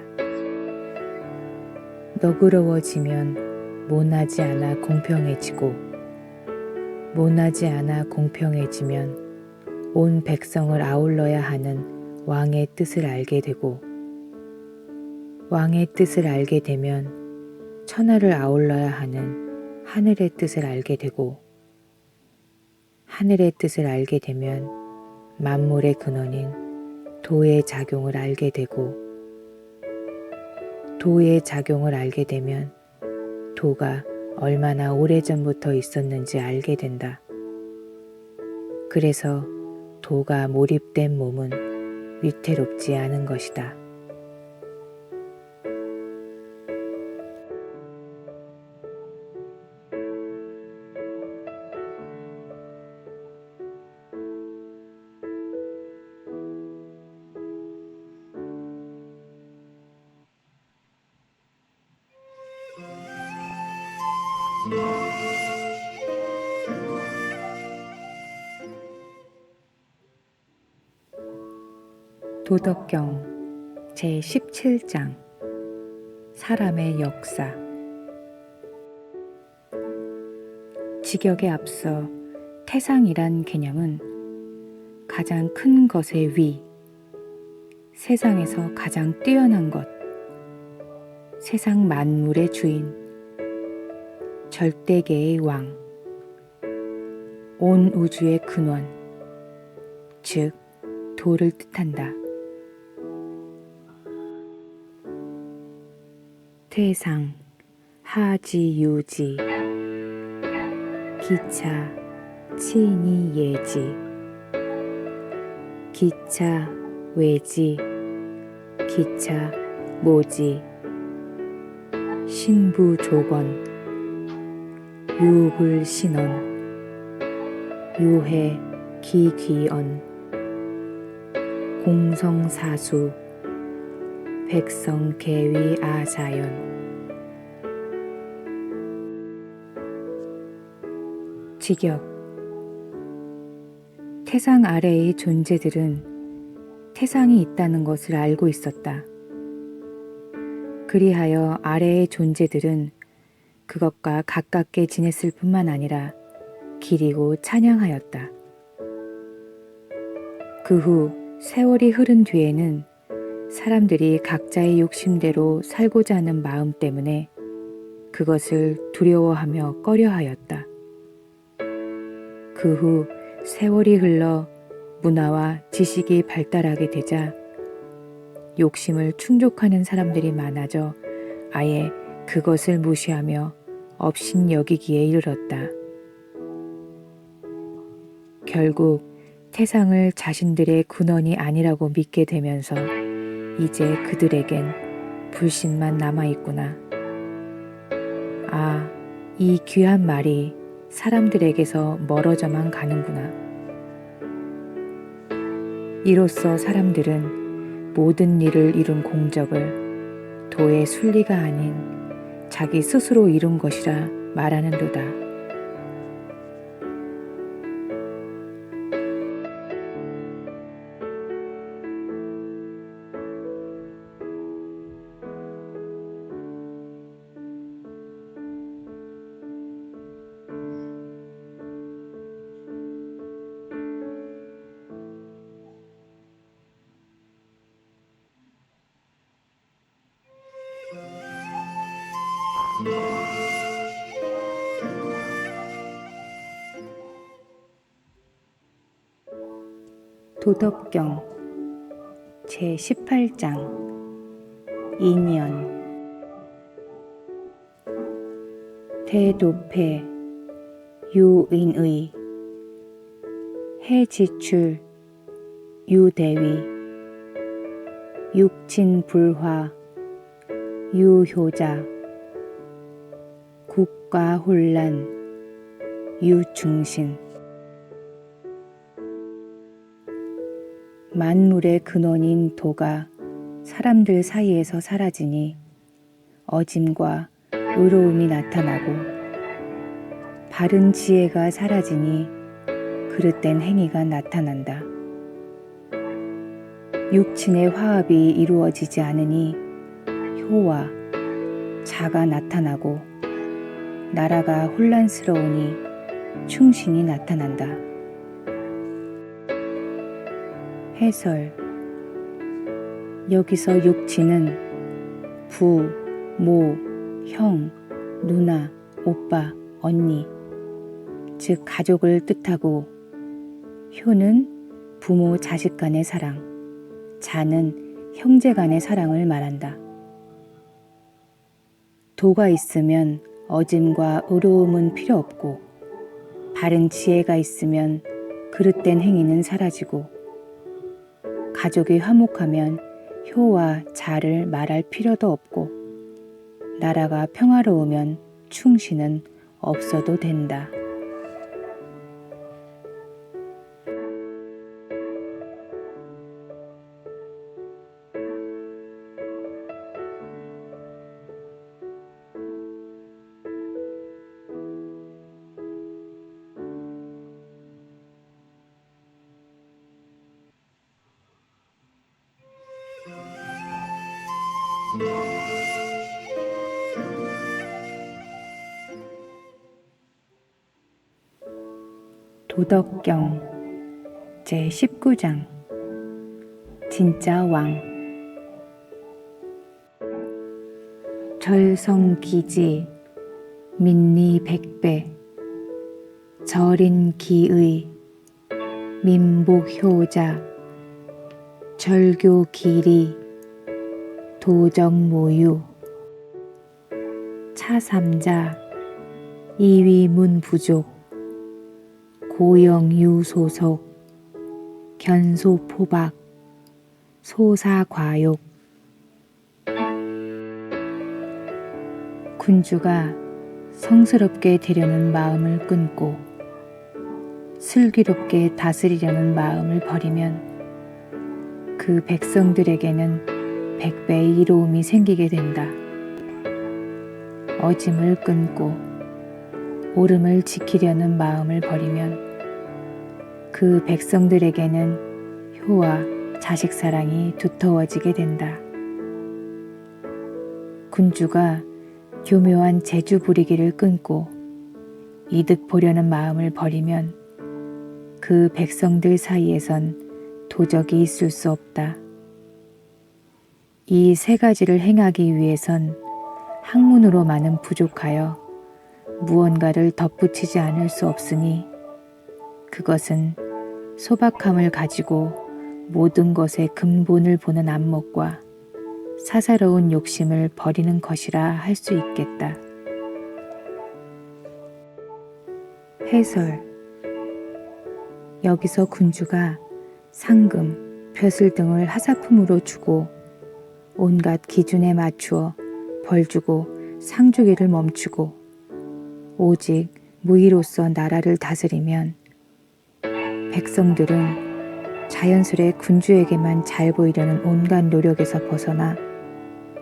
너그러워지면 모나지 않아 공평해지고 모나지 않아 공평해지면 온 백성을 아울러야 하는 왕의 뜻을 알게 되고 왕의 뜻을 알게 되면 천하를 아울러야 하는 하늘의 뜻을 알게 되고 하늘의 뜻을 알게 되면 만물의 근원인 도의 작용을 알게 되고 도의 작용을 알게 되면 도가 얼마나 오래전부터 있었는지 알게 된다. 그래서 도가 몰입된 몸은 위태롭지 않은 것이다. 도덕경 제17장 사람의 역사 직역에 앞서 태상이란 개념은 가장 큰 것의 위, 세상에서 가장 뛰어난 것, 세상 만물의 주인, 절대계의 왕, 온 우주의 근원, 즉 도를 뜻한다. 태상, 하지유지, 기차, 치니예지, 기차, 외지, 기차, 모지, 신부조건, 유불신언, 유해, 기귀언, 공성사수, 백성계위아자연. 직역 태상 아래의 존재들은 태상이 있다는 것을 알고 있었다. 그리하여 아래의 존재들은 그것과 가깝게 지냈을 뿐만 아니라 기리고 찬양하였다. 그 후 세월이 흐른 뒤에는 사람들이 각자의 욕심대로 살고자 하는 마음 때문에 그것을 두려워하며 꺼려하였다. 그 후 세월이 흘러 문화와 지식이 발달하게 되자 욕심을 충족하는 사람들이 많아져 아예 그것을 무시하며 업신여기기에 이르렀다. 결국 태상을 자신들의 근원이 아니라고 믿게 되면서 이제 그들에겐 불신만 남아있구나. 아, 이 귀한 말이 사람들에게서 멀어져만 가는구나. 이로써 사람들은 모든 일을 이룬 공적을 도의 순리가 아닌 자기 스스로 이룬 것이라 말하는도다. 도덕경 제18장 인연 대도패 유인의 해지출 유대위 육친불화 유효자 국가혼란 유중신 만물의 근원인 도가 사람들 사이에서 사라지니 어짐과 의로움이 나타나고 바른 지혜가 사라지니 그릇된 행위가 나타난다. 육친의 화합이 이루어지지 않으니 효와 자가 나타나고 나라가 혼란스러우니 충신이 나타난다. 해설 여기서 육친은 부, 모, 형, 누나, 오빠, 언니 즉 가족을 뜻하고 효는 부모 자식 간의 사랑, 자는 형제 간의 사랑을 말한다. 도가 있으면 어짐과 의로움은 필요 없고 바른 지혜가 있으면 그릇된 행위는 사라지고 가족이 화목하면 효와 자를 말할 필요도 없고 나라가 평화로우면 충신은 없어도 된다. 도덕경 제19장 진짜 왕 절성기지 민리백배 절인기의 민복효자 절교기리 도정모유 차삼자 이위문부족 고영유소속 견소포박 소사과욕 군주가 성스럽게 되려는 마음을 끊고 슬기롭게 다스리려는 마음을 버리면 그 백성들에게는 백배의 이로움이 생기게 된다. 어짐을 끊고 옳음을 지키려는 마음을 버리면 그 백성들에게는 효와 자식 사랑이 두터워지게 된다. 군주가 교묘한 재주 부리기를 끊고 이득 보려는 마음을 버리면 그 백성들 사이에선 도적이 있을 수 없다. 이 세 가지를 행하기 위해선 학문으로만은 부족하여 무언가를 덧붙이지 않을 수 없으니 그것은 소박함을 가지고 모든 것의 근본을 보는 안목과 사사로운 욕심을 버리는 것이라 할 수 있겠다. 해설 여기서 군주가 상금, 벼슬 등을 하사품으로 주고 온갖 기준에 맞추어 벌 주고 상 주기를 멈추고 오직 무의로서 나라를 다스리면 백성들은 자연스레 군주에게만 잘 보이려는 온갖 노력에서 벗어나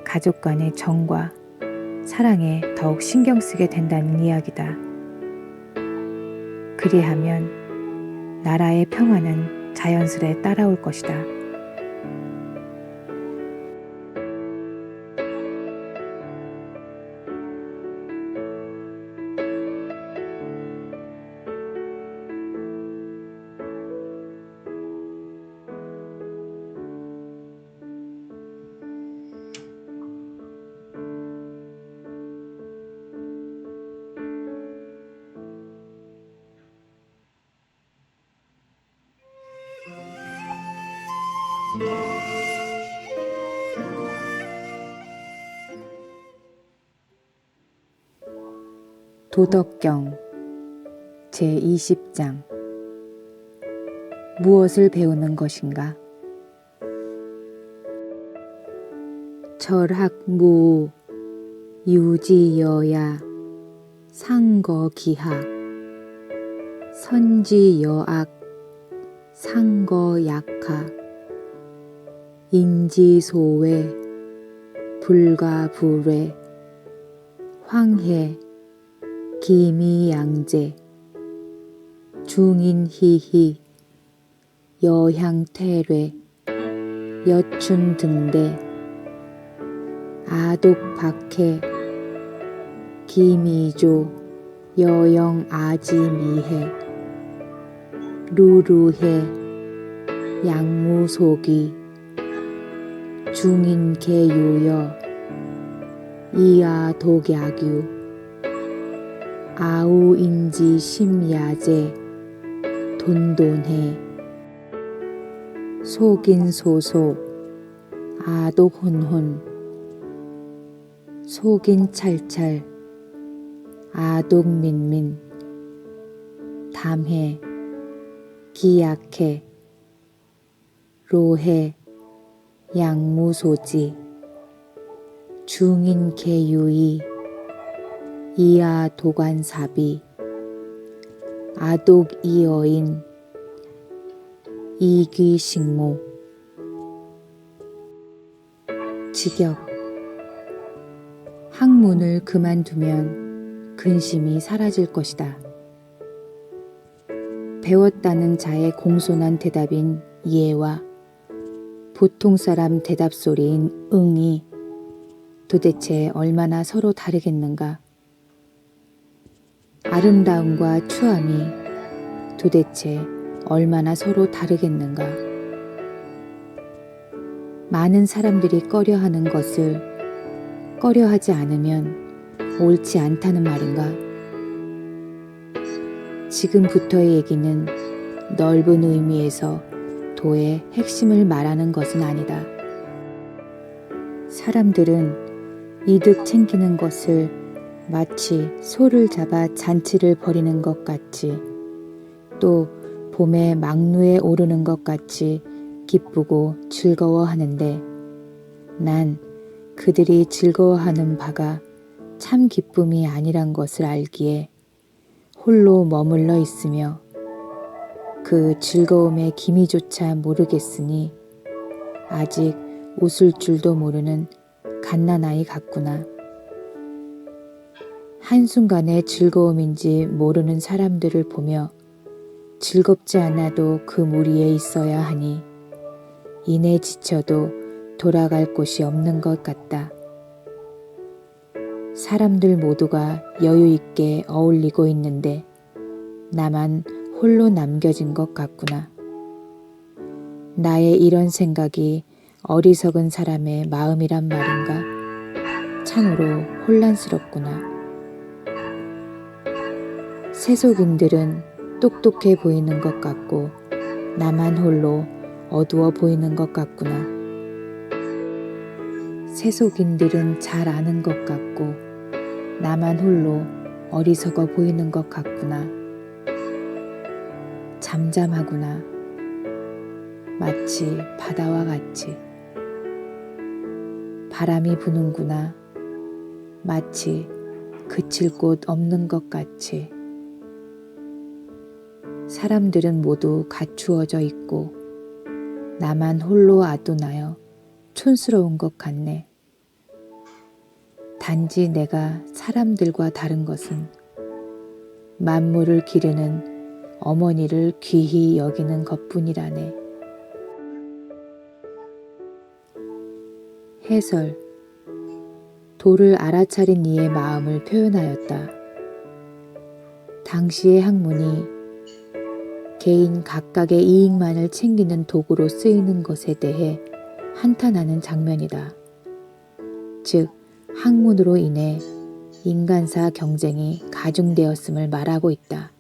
가족 간의 정과 사랑에 더욱 신경 쓰게 된다는 이야기다. 그리하면 나라의 평화는 자연스레 따라올 것이다. 도덕경 제20장 무엇을 배우는 것인가? 철학무 유지여야 상거기하 선지여악 상거약하 인지소외 불가불외 황해 기미양제 중인희희 여향태례 여춘등대 아독박해 기미조 여영아지미해 루루해 양무소기 중인개유여 이하독야규 아우인지 심야제 돈돈해 속인소소 아독혼혼 속인찰찰 아독민민 담해 기약해 로해 양무소지 중인개유이 이하도관사비 아독이어인 이귀식모 직역 학문을 그만두면 근심이 사라질 것이다. 배웠다는 자의 공손한 대답인 예와 보통 사람 대답 소리인 응이 도대체 얼마나 서로 다르겠는가? 아름다움과 추함이 도대체 얼마나 서로 다르겠는가? 많은 사람들이 꺼려하는 것을 꺼려하지 않으면 옳지 않다는 말인가? 지금부터의 얘기는 넓은 의미에서 도의 핵심을 말하는 것은 아니다. 사람들은 이득 챙기는 것을 마치 소를 잡아 잔치를 벌이는 것 같이 또 봄에 막루에 오르는 것 같이 기쁘고 즐거워하는데 난 그들이 즐거워하는 바가 참 기쁨이 아니란 것을 알기에 홀로 머물러 있으며 그 즐거움의 기미조차 모르겠으니 아직 웃을 줄도 모르는 갓난아이 같구나. 한순간의 즐거움인지 모르는 사람들을 보며 즐겁지 않아도 그 무리에 있어야 하니 이내 지쳐도 돌아갈 곳이 없는 것 같다. 사람들 모두가 여유 있게 어울리고 있는데 나만 홀로 남겨진 것 같구나. 나의 이런 생각이 어리석은 사람의 마음이란 말인가? 참으로 혼란스럽구나. 세속인들은 똑똑해 보이는 것 같고 나만 홀로 어두워 보이는 것 같구나. 세속인들은 잘 아는 것 같고 나만 홀로 어리석어 보이는 것 같구나. 잠잠하구나. 마치 바다와 같이. 바람이 부는구나. 마치 그칠 곳 없는 것 같이. 사람들은 모두 갖추어져 있고 나만 홀로 아둔하여 촌스러운 것 같네. 단지 내가 사람들과 다른 것은 만물을 기르는 어머니를 귀히 여기는 것뿐이라네. 해설. 도를 알아차린 이의 마음을 표현하였다. 당시의 학문이 개인 각각의 이익만을 챙기는 도구로 쓰이는 것에 대해 한탄하는 장면이다. 즉, 학문으로 인해 인간사 경쟁이 가중되었음을 말하고 있다.